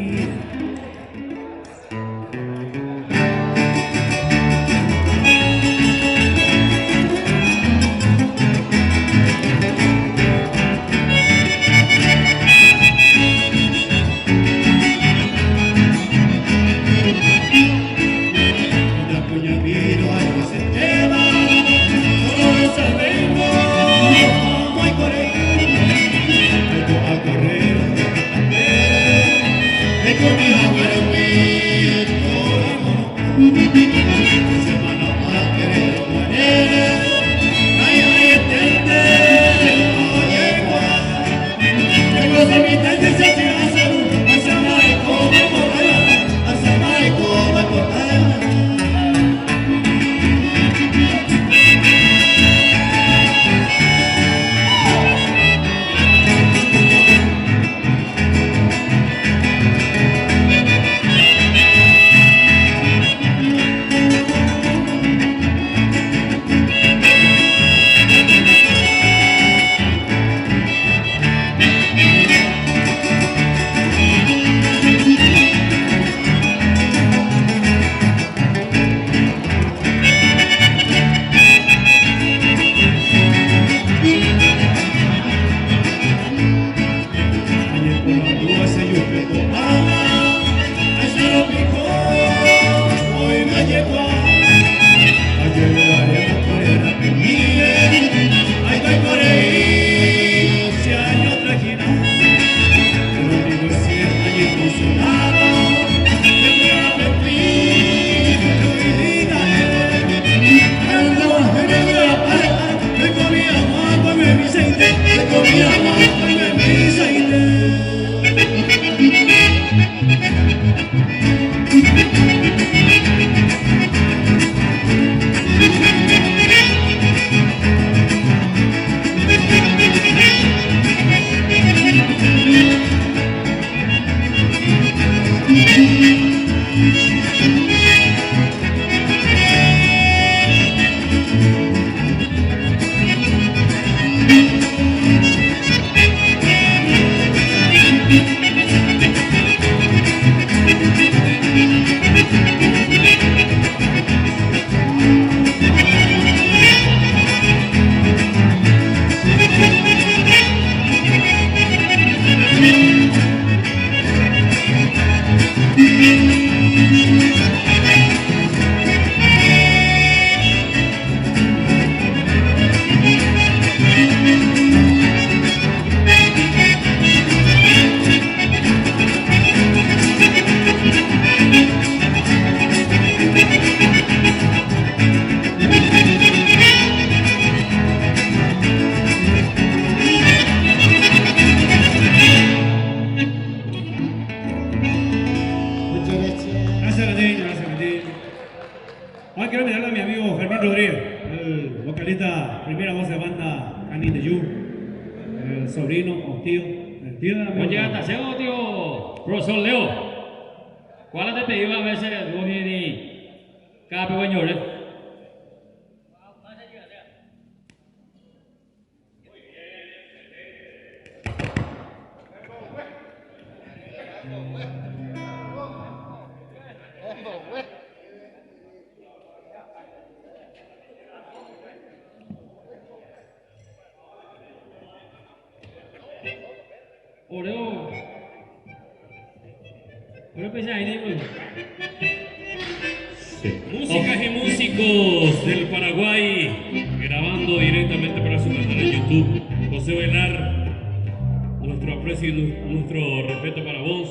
Speaker 8: Músicas y músicos del Paraguay, grabando directamente para su canal en YouTube. José Velar, nuestro aprecio y nuestro respeto para vos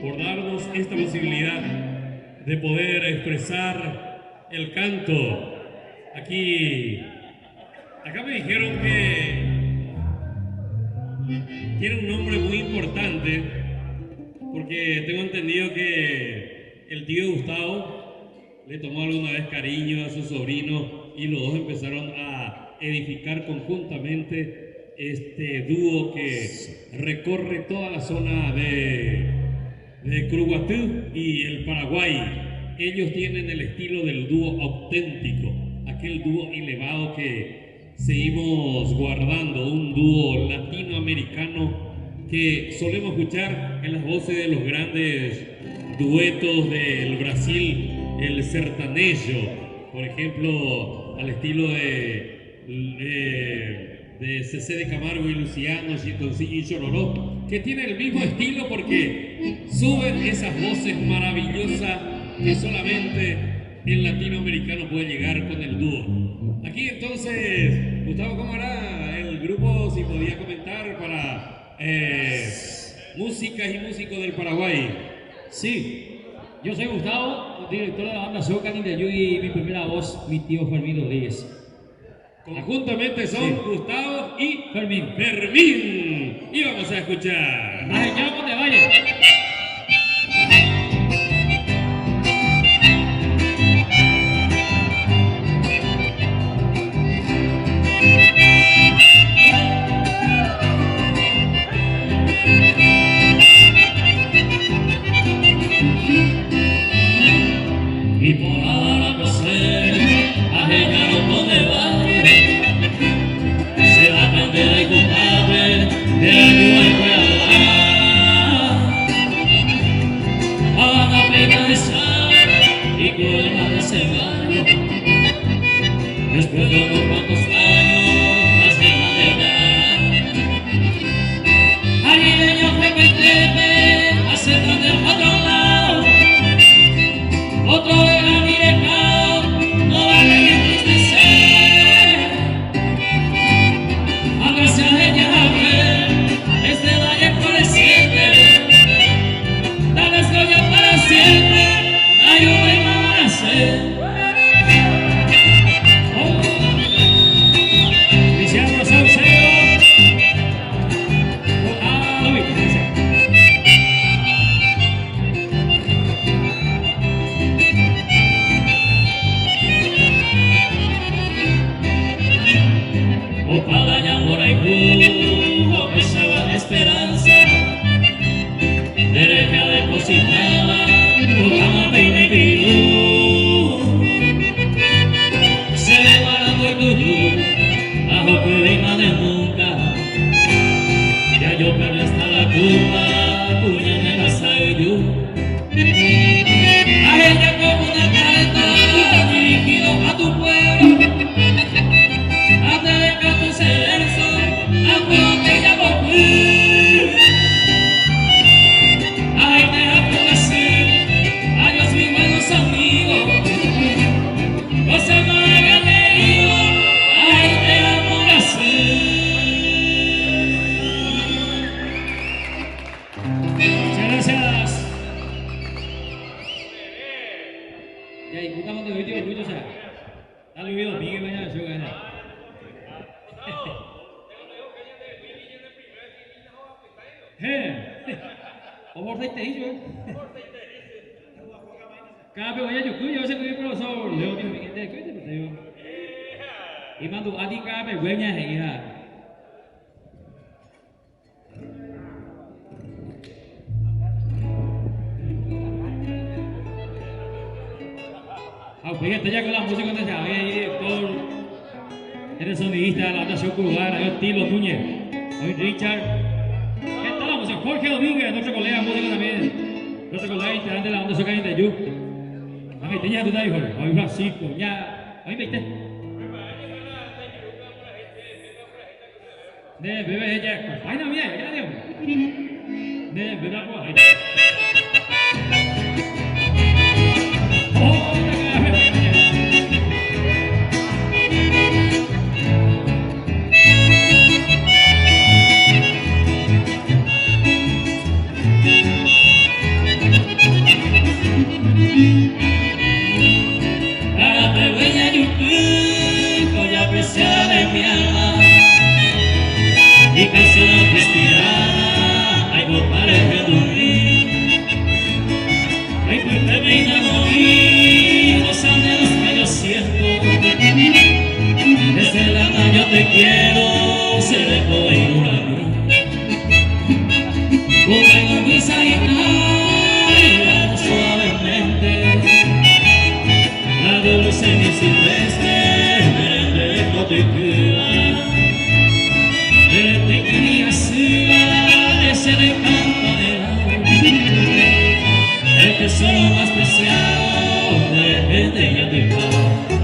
Speaker 8: por darnos esta posibilidad de poder expresar el canto. Acá me dijeron que tiene un nombre muy importante, porque tengo entendido que el tío Gustavo le tomó alguna vez cariño a su sobrino y los dos empezaron a edificar conjuntamente este dúo que recorre toda la zona de Curuguatú y el Paraguay. ellos tienen el estilo del dúo auténtico, aquel dúo elevado que seguimos guardando, un dúo latinoamericano que solemos escuchar en las voces de los grandes duetos del Brasil, el sertanejo, por ejemplo, al estilo de CC de Camargo y Luciano, Chitoncillo y Chororó, que tiene el mismo estilo porque suben esas voces maravillosas que solamente el latinoamericano puede llegar con el dúo. Aquí entonces, Gustavo, ¿cómo hará el grupo? Si podía comentar para músicas y músicos del Paraguay.
Speaker 14: Sí, yo soy Gustavo, director de la banda Soca Nindayú, y mi primera voz, mi tío Fermín Rodríguez.
Speaker 8: Conjuntamente son
Speaker 14: Sí.
Speaker 8: Gustavo y
Speaker 14: Fermín.
Speaker 8: Fermín. Y vamos a escuchar.
Speaker 14: ¡Ay, ya, donde vaya!
Speaker 13: Y por ahora no sé, ajeno por debajo, se va a aprender el culpable de ayuda y a la pena de sal y cuerda de cegar. Después de unos cuantos años, más deja de dar. Ariño frecuentemente, acerca del otro lado. Otro verano y dejado, no vale ni entristecer. Hágase a ella a ver, este valle floreciente. Tal vez lo ya para siempre, la lluvia va a nacer.
Speaker 14: Luciano Saucedo.
Speaker 13: Ojalá ya por ahí no pesaba la esperanza, derecha depositada, ojalá peine virú. Se ve barando el tuyú, bajo que reina de nunca, ya yo perdí hasta la culpa, puña en la sayú. A ella como una carta, dirigido a tu pueblo. Ese verso, a fuego te llamo tú. Ay, déjame decir, adiós mis buenos amigos. Cosa no hagan herido, ay, déjame decir.
Speaker 14: Muchas gracias. Ya, y puta cuando hoy tío Lucho, o sea, dale video, Miguel, mañana, yo gana. ¿Cómo te dicho? Cada vez voy a YouTube, yo sé que mi profesor Leo tiene mi gente, ¿qué te digo? Y mando a ti cada vez voy a hija. Fíjate ya con la música donde se había ahí, director, eres sonidista de la nación cubana, yo Tilo Túñez, hoy Richard. ¿Qué tal la música? Jorge Domínguez, nuestro colega músico también, nuestro colega integrante de la banda Soca Nindayú. A mí te ya tú sabes, Jorge, hoy Francisco, ya, hoy viste. De bebé ella, vaina mía, ya Dios. De bebé agua, ahí.
Speaker 13: Hágate huella de un pico y apreciar de mi alma. Y canción inspirada, algo parece dormir. dulce mi silvestre, no te queda. Te quería ser ese encanto de el tesoro más preciado de Yateca.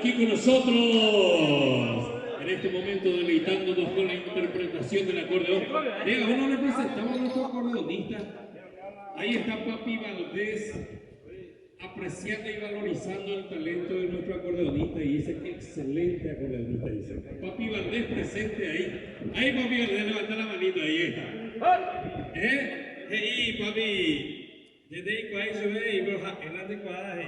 Speaker 8: aquí con nosotros. En este momento deleitándonos con la interpretación del acordeón. Venga, uno le presentamos a nuestro acordeonista. Ahí está Papi Valdés, apreciando y valorizando el talento de nuestro acordeonista, y dice que excelente acordeonista, dice. Papi Valdés presente ahí. Ahí Papi Valdés, levanta la manito, ahí está. Hey, papi, desde cuál se ve, pero en la adecuada.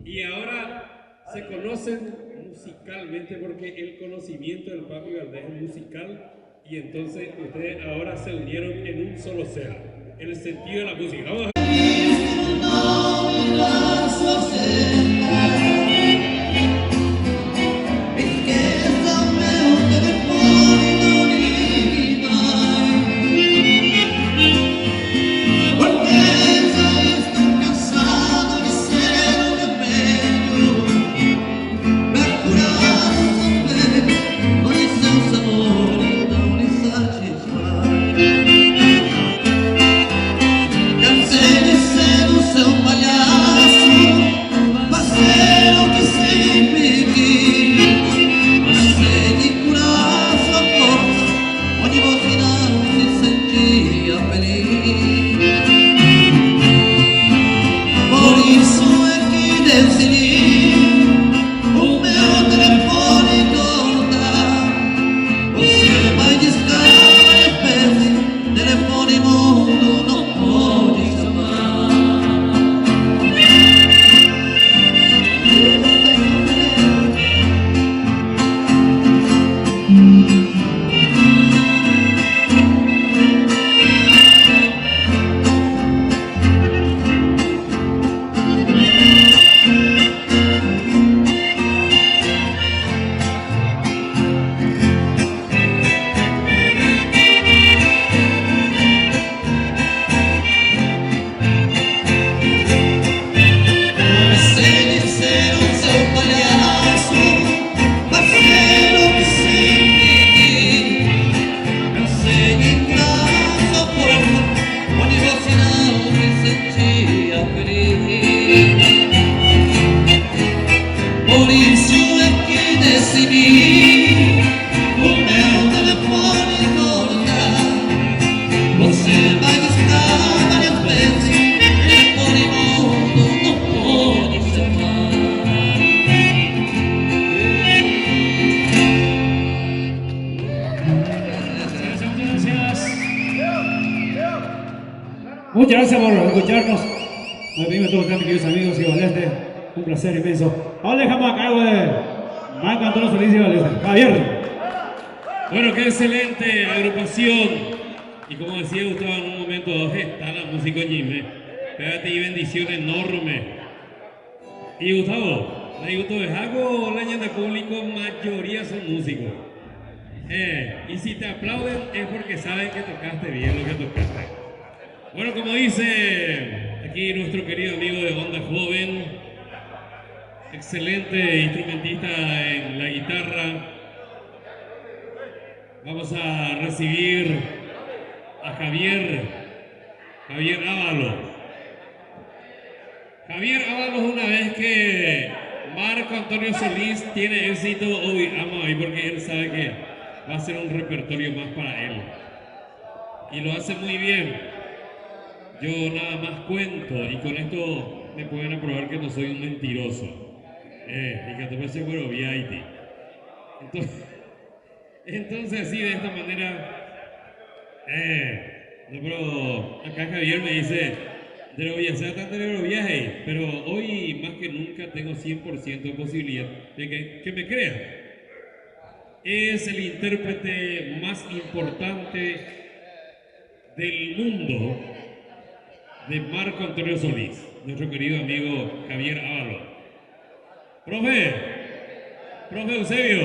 Speaker 8: Y ahora se conocen musicalmente porque el conocimiento del Papi Valdés es musical, y entonces ustedes ahora se unieron en un solo ser, en el sentido de la música. Vamos a
Speaker 12: Muchas gracias por escucharnos. Nos despedimos todos los queridos amigos y Valeste. Un placer inmenso. Ahora dejamos a cargo de Marco Antonio Solís y Valeste. Javier.
Speaker 8: Bueno, qué excelente agrupación. Y como decía Gustavo en un momento, está la música ñime. Pégate y bendición enorme. Y Gustavo, la Gustavo es algo, la de público, mayoría son músicos. Y si te aplauden es porque saben que tocaste bien lo que tocaste. Bueno, como dice aquí nuestro querido amigo de Onda Joven, excelente instrumentista en la guitarra, vamos a recibir a Javier Ábalos. Javier Ábalos, una vez que Marco Antonio Solís tiene éxito, hoy vamos a ir porque él sabe que va a ser un repertorio más para él. Y lo hace muy bien. Yo nada más cuento, y con esto me pueden aprobar que no soy un mentiroso. Y que te parece bueno, Haití. Entonces así, de esta manera, no, pero acá Javier me dice, de lo viaje tanto de los viajes, pero hoy más que nunca tengo 100% de posibilidad de que me crean. Es el intérprete más importante del mundo de Marco Antonio Solís, nuestro querido amigo Javier Ábalos. Profe Eusebio,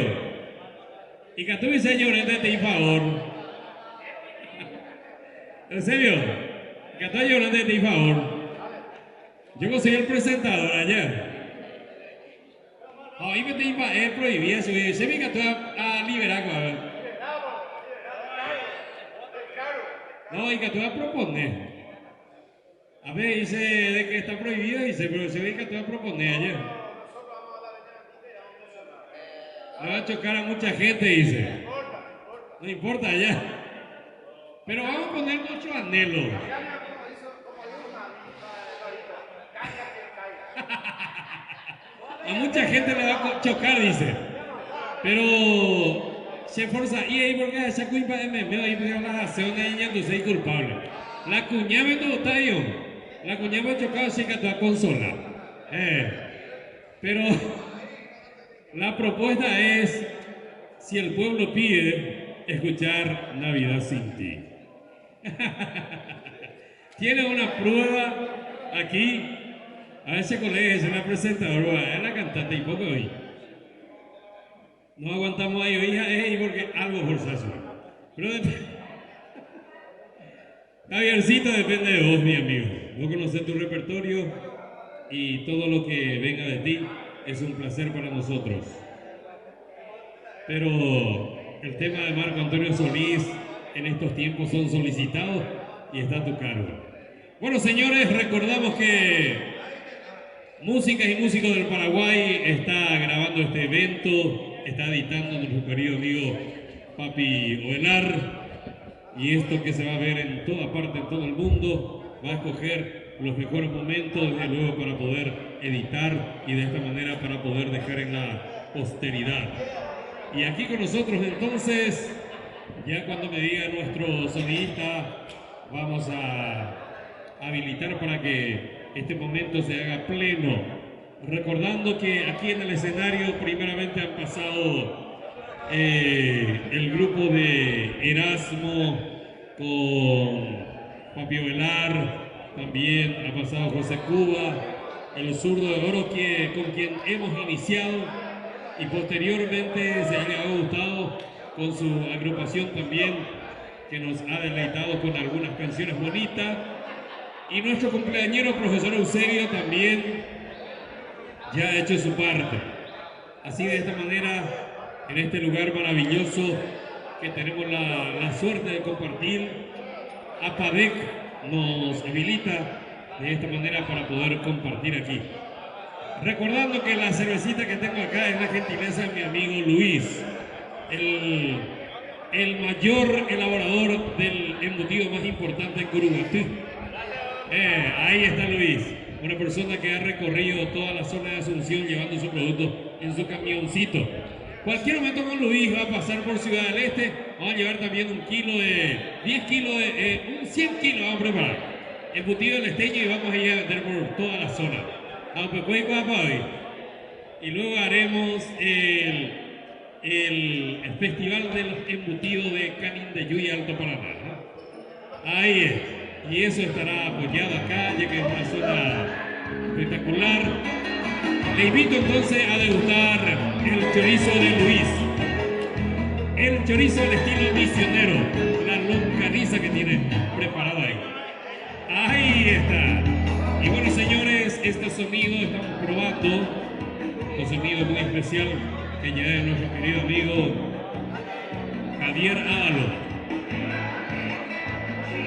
Speaker 8: y que tú me señores de ti favor. Eusebio, que tú llorando de ti favor. Yo soy el presentador allá. Ahí me te iba a prohibir eso, y se me que tú a liberar, no, y que tú vas a proponer. A ver, dice de que está prohibido, dice, pero se ve que te va a proponer ayer. Le va a chocar a mucha gente, dice. No importa ya. Pero vamos a poner mucho anhelo. A mucha gente le va a chocar, dice. Pero se forza. Y ahí porque esa culpa de meme, ahí porque la hace una niña, entonces es culpable. La cuñada en todo tallo. La cuñada ha chocado sin que toda consola. Pero la propuesta es, si el pueblo pide, escuchar Navidad sin ti. Tiene una prueba aquí. A ese colega es una presentadora, es la cantante y poco hoy. No aguantamos ahí, hija, porque algo forzoso. Pero Javiercito, depende de vos, mi amigo. Vos conocés tu repertorio y todo lo que venga de ti es un placer para nosotros. Pero el tema de Marco Antonio Solís en estos tiempos son solicitados y está a tu cargo. Bueno, señores, recordamos que Músicas y Músicos del Paraguay está grabando este evento, está editando nuestro querido amigo Papi Ovelar, y esto que se va a ver en toda parte, en todo el mundo, va a escoger los mejores momentos, desde luego, para poder editar y de esta manera para poder dejar en la posteridad. Y aquí con nosotros entonces, ya cuando me diga nuestro sonidista, vamos a habilitar para que este momento se haga pleno, recordando que aquí en el escenario primeramente han pasado el grupo de Erasmo con Papi Ovelar, también ha pasado José Cuba, el Zurdo de Oro con quien hemos iniciado y posteriormente se ha gustado con su agrupación también, que nos ha deleitado con algunas canciones bonitas. Y nuestro cumpleañero profesor Eusebio también ya ha hecho su parte. Así de esta manera, en este lugar maravilloso que tenemos la suerte de compartir, APADEC nos habilita de esta manera para poder compartir aquí. Recordando que la cervecita que tengo acá es la gentileza de mi amigo Luis, el mayor elaborador del embutido más importante en Curuguatí. Ahí está Luis, una persona que ha recorrido toda la zona de Asunción llevando su producto en su camioncito. Cualquier momento con Luis va a pasar por Ciudad del Este, vamos a llevar también 10 kilos, 100 kilos vamos a preparar. Embutido del esteño y vamos a ir a vender por toda la zona. Y luego haremos el Festival de los Embutidos de Canindeyú, Alto Paraná, ¿no? Ahí es. Y eso estará apoyado acá, ya que es una zona espectacular. Le invito entonces a degustar el chorizo de Luis. El chorizo del estilo misionero, la longaniza que tiene preparada ahí. Ahí está. Y bueno, señores, este sonido estamos probando. Un sonido muy especial que ya es nuestro querido amigo Javier Ábalos.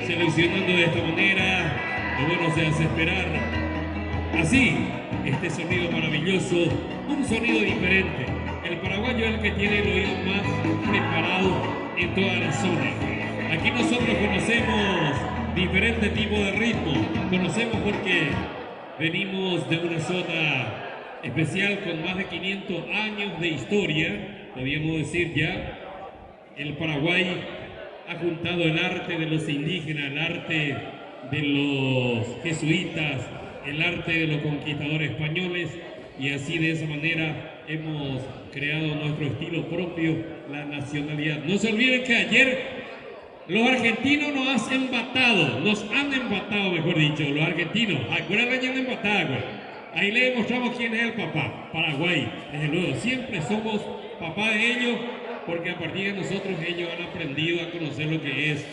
Speaker 8: Seleccionando de esta manera, lo bueno se hace esperar. Así, este sonido maravilloso, un sonido diferente. El paraguayo es el que tiene el oído más preparado en toda la zona. Aquí nosotros conocemos diferentes tipos de ritmo. Conocemos porque venimos de una zona especial con más de 500 años de historia, podríamos decir ya. El Paraguay ha juntado el arte de los indígenas, el arte de los jesuitas, el arte de los conquistadores españoles, y así de esa manera hemos creado nuestro estilo propio, la nacionalidad. No se olviden que ayer los argentinos nos han empatado, mejor dicho, los argentinos. Acuérdense que han empatado, ahí le demostramos quién es el papá, Paraguay, desde luego, siempre somos papá de ellos, porque a partir de nosotros ellos han aprendido a conocer lo que es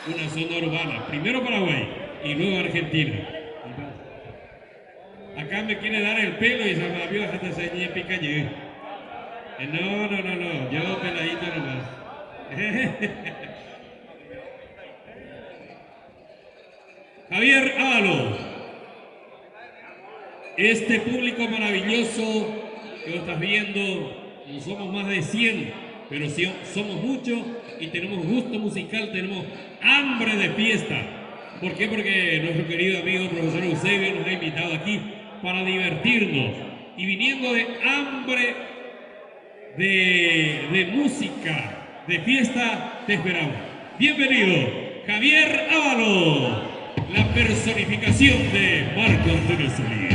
Speaker 8: una zona urbana. Primero Paraguay y luego Argentina. Acá me quiere dar el pelo y se me abrió hasta se ñe picañé. No, yo peladito nomás. Javier Ábalos, este público maravilloso que vos estás viendo No somos más de 100, pero sí somos muchos y tenemos gusto musical, tenemos hambre de fiesta. ¿Por qué? Porque nuestro querido amigo profesor Eusebio nos ha invitado aquí para divertirnos. Y viniendo de hambre de música, de fiesta, te esperamos. Bienvenido, Javier Ábalos, la personificación de Marco Antonio Solís.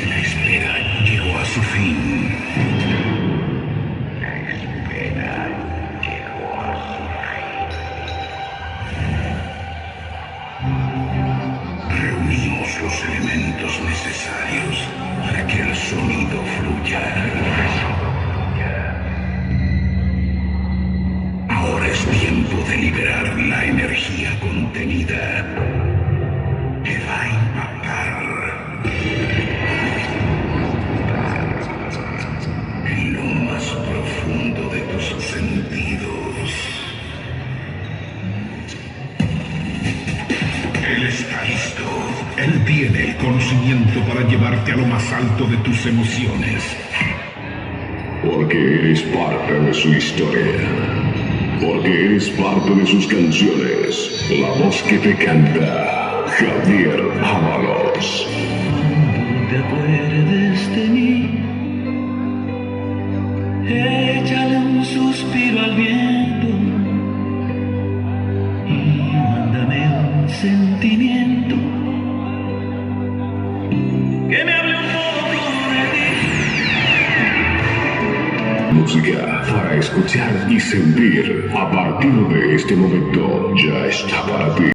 Speaker 11: La espera llegó a su fin. La espera llegó a su fin. Reunimos los elementos necesarios para que el sonido fluya. Ahora es tiempo de liberar la energía contenida que va a impactar en lo más profundo de tus sentidos. Él está listo. Él tiene el conocimiento para llevarte a lo más alto de tus emociones.
Speaker 15: Porque eres parte de su historia. Porque eres parte de sus canciones. La voz que te canta, Javier Ábalos.
Speaker 11: Cuando te acuerdes de mí, échale un suspiro al viento y mándame un sentimiento que me hable un poco de ti.
Speaker 15: Música para escuchar y sentir. A partir de este momento ya está para ti.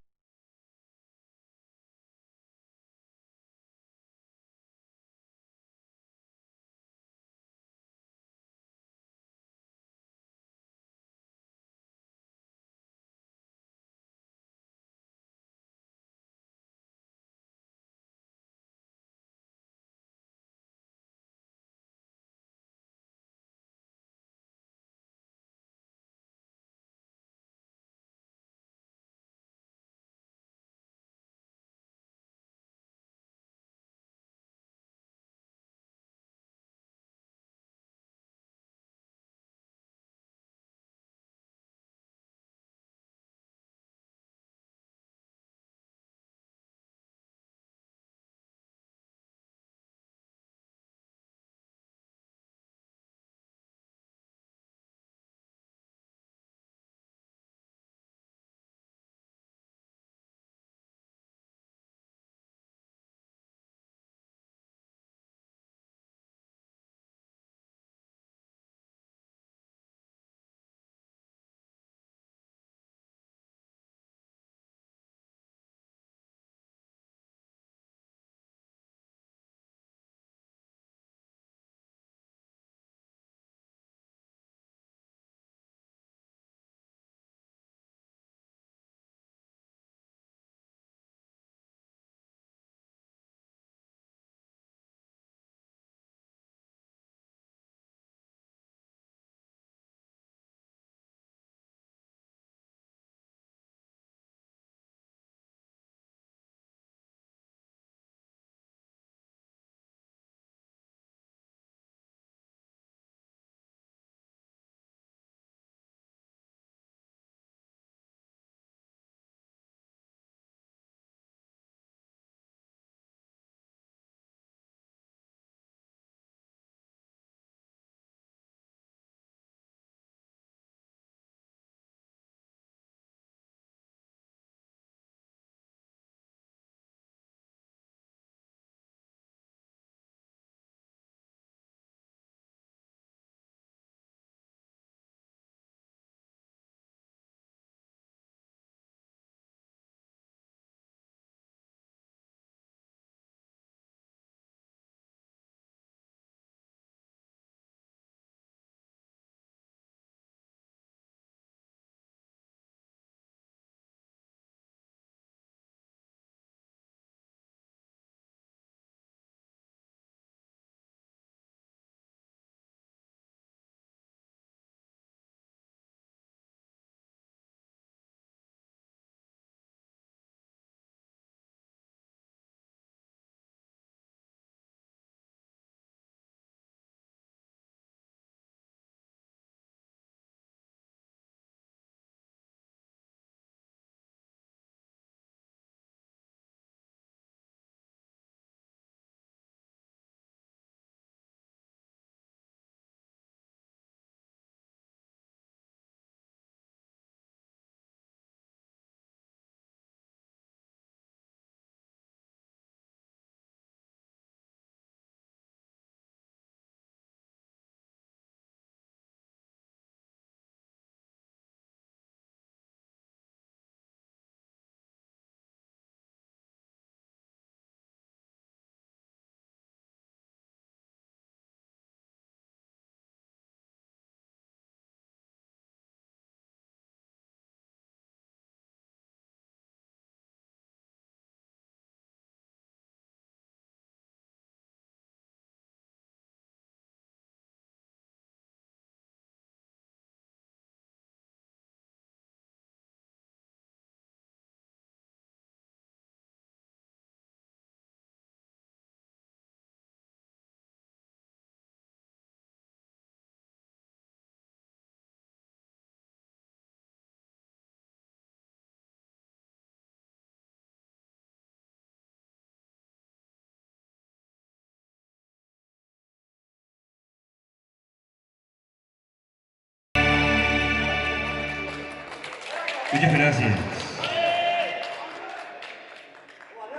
Speaker 12: Muchas gracias.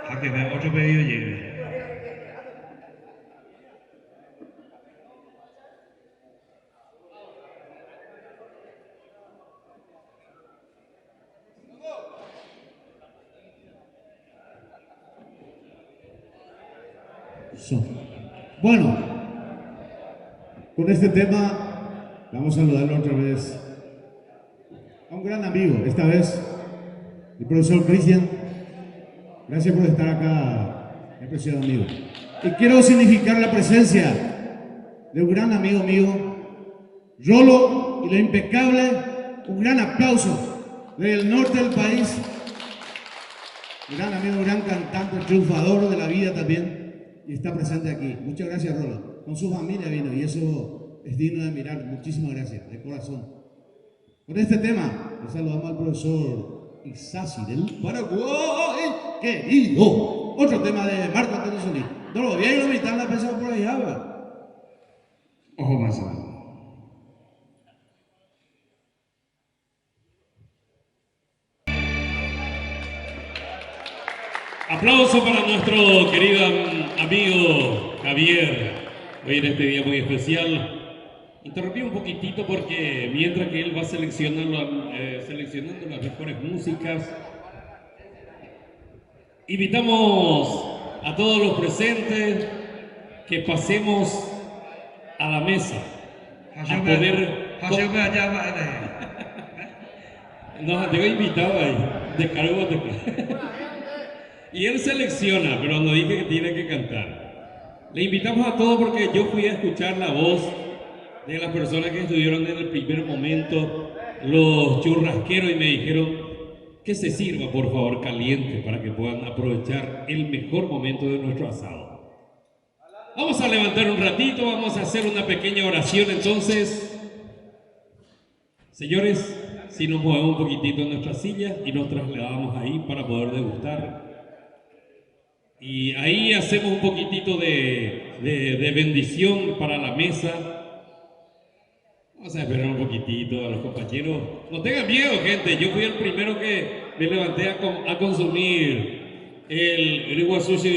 Speaker 12: A que me otro pedido llegue.
Speaker 16: Bueno, con este tema vamos a saludarlo otra vez a un gran amigo, esta vez el profesor Cristian. Gracias por estar acá, mi apreciado amigo. Y quiero significar la presencia de un gran amigo mío, Rolo, y lo impecable, un gran aplauso del norte del país. Gran amigo, gran cantante, triunfador de la vida también. Y está presente aquí. Muchas gracias, Rolo. Con su familia vino y eso es digno de mirar. Muchísimas gracias, de corazón. Con este tema, le saludamos al profesor Isasi del Paraguay, querido. Otro tema de Marco Antonio Solís. No lo bien, no me están la pensado por allá, ¿verdad?
Speaker 12: Ojo más.
Speaker 8: Aplauso para nuestro querido amigo Javier, hoy en este día muy especial. Interrumpí un poquitito porque mientras que él va seleccionando las mejores músicas, invitamos a todos los presentes que pasemos a la mesa a poder... No, tengo invitado ahí, de cargo Y él selecciona, pero no dije que tiene que cantar. Le invitamos a todos porque yo fui a escuchar la voz de las personas que estuvieron en el primer momento, los churrasqueros, y me dijeron que se sirva, por favor, caliente para que puedan aprovechar el mejor momento de nuestro asado. Vamos a levantar un ratito, vamos a hacer una pequeña oración entonces. Señores, si nos movemos un poquitito en nuestras sillas y nos trasladamos ahí para poder degustar. Y ahí hacemos un poquitito de bendición para la mesa. Vamos a esperar un poquitito a los compañeros. No tengan miedo, gente. Yo fui el primero que me levanté a consumir el Iguazushi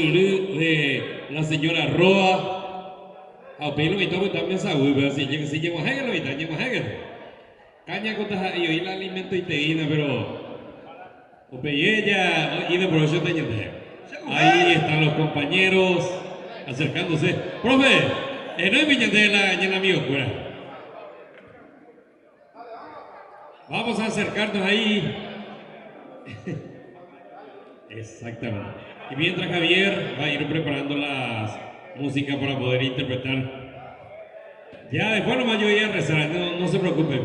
Speaker 8: de la señora Roa. A pedirlo mi toque también sabe, pero si llegamos a la mitad, llegamos a caña con taja y la alimento y teína, pero ella y de provecho te ahí están los compañeros acercándose. Profe, no es Viñandela, en amigo, fuera. Vamos a acercarnos ahí. Exactamente. Y mientras Javier va a ir preparando las músicas para poder interpretar. Ya después nomás yo voy a rezar, no se preocupen.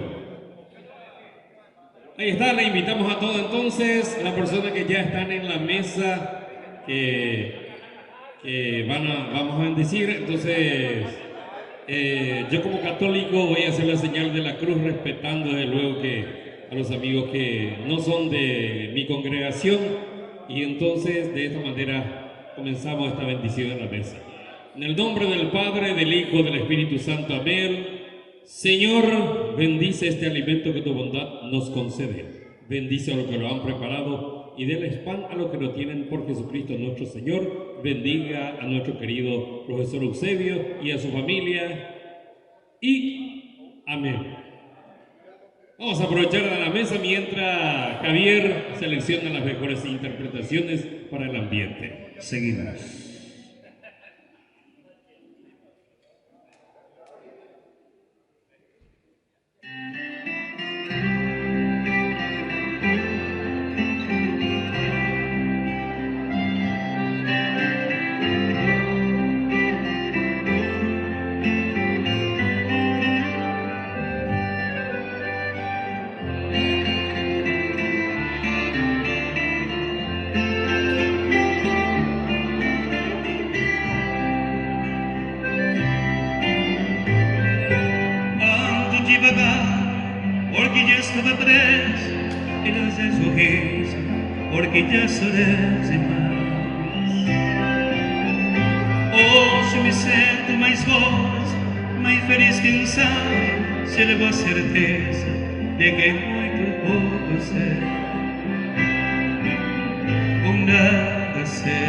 Speaker 8: Ahí está, le invitamos a todos entonces, las personas que ya están en la mesa. Que vamos a bendecir. Entonces yo como católico voy a hacer la señal de la cruz, respetando desde luego que a los amigos que no son de mi congregación, y entonces de esta manera comenzamos esta bendición en la mesa. En el nombre del Padre, del Hijo, del Espíritu Santo, amén. Señor, bendice este alimento que tu bondad nos concede. Bendice a los que lo han preparado y déles pan a los que lo tienen por Jesucristo nuestro Señor. Bendiga a nuestro querido profesor Eusebio y a su familia. Y amén. Vamos a aprovechar a la mesa mientras Javier selecciona las mejores interpretaciones para el ambiente.
Speaker 12: Seguimos.
Speaker 11: Porque já serás demais. Hoje me sinto mais voz, mais feliz, quem sabe, se levou a certeza de que muito poco sé, con nada sé.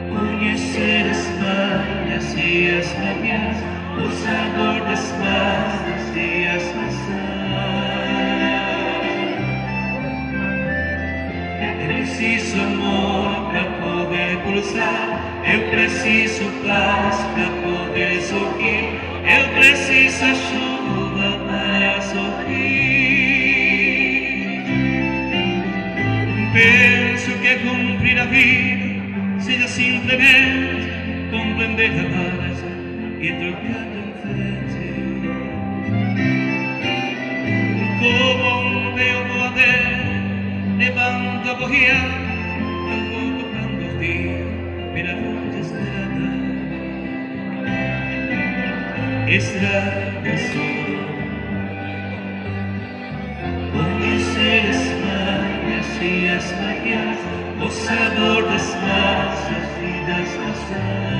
Speaker 11: Conhecer as malhas e as manhãs, o sabor das massas e as maçãs. É preciso amor para poder pulsar, eu preciso paz para poder sorrir, eu preciso a chuva para sorrir. Penso que cumprir a vida seja simplesmente compreender a marcha e trocar em frente. Como um véu voador, levanta a boiar, ao pouco quando os dias pela noite estrada só. Conhecer as manhas e as manhãs, o sabor das massas e das maçãs.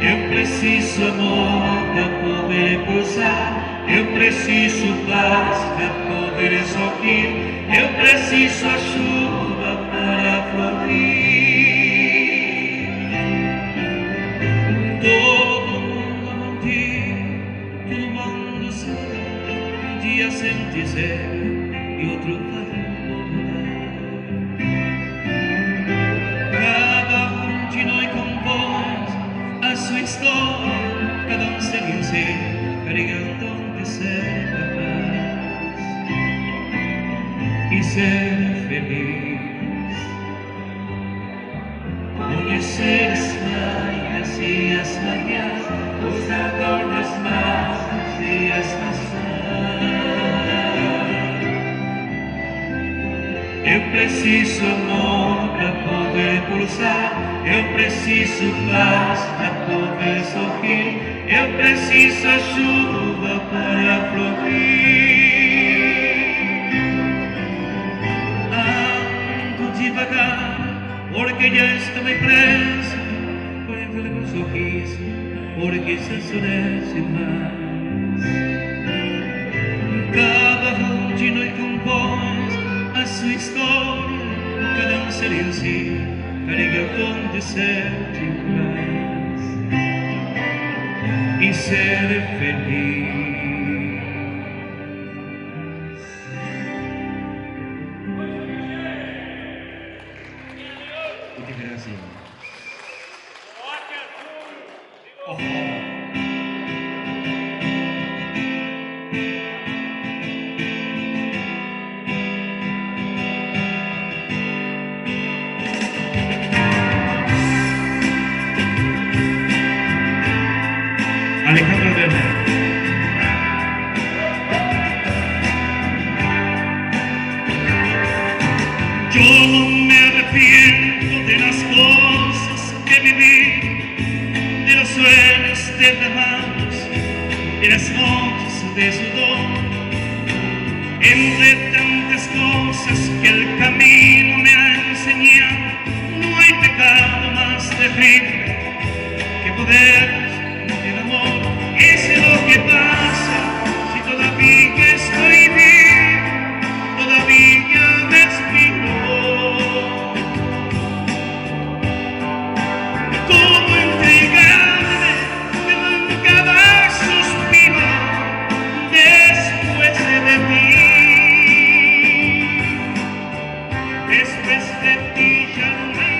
Speaker 11: Eu preciso amor para poder pulsar, eu preciso paz para poder sorrir, eu preciso a chuva para florir. Todo mundo mentir, todo mundo sabe, um dia sente ser e outro vai voar. Cada de nós compôs a sua história, cada segue em si, carregando onde ser capaz e ser feliz. Conhecer as manhas e as manhãs, o sabor das massas e as maçãs. Eu preciso amor para poder pulsar, eu preciso paz para poder sorrir, eu preciso a chuva para florir. Ando devagar, porque já estou preso, por um sorriso, porque se ensurdece mais. Cada de nós compôs a sua história, cada seria em si, carrega o tom de ser demais e ser feliz. Muchas gracias. Alejandro Werner. Yo no me arrepiento de las cosas que viví, de los sueños derramados, de las noches de sudor, entre tantas cosas que el camino me ha enseñado. No hay pecado más terrible que poder el amor. Es lo que pasa si todavía estoy vivo, todavía respiro. Cómo entregarme en cada suspiro después de ti. Después de ti ya no hay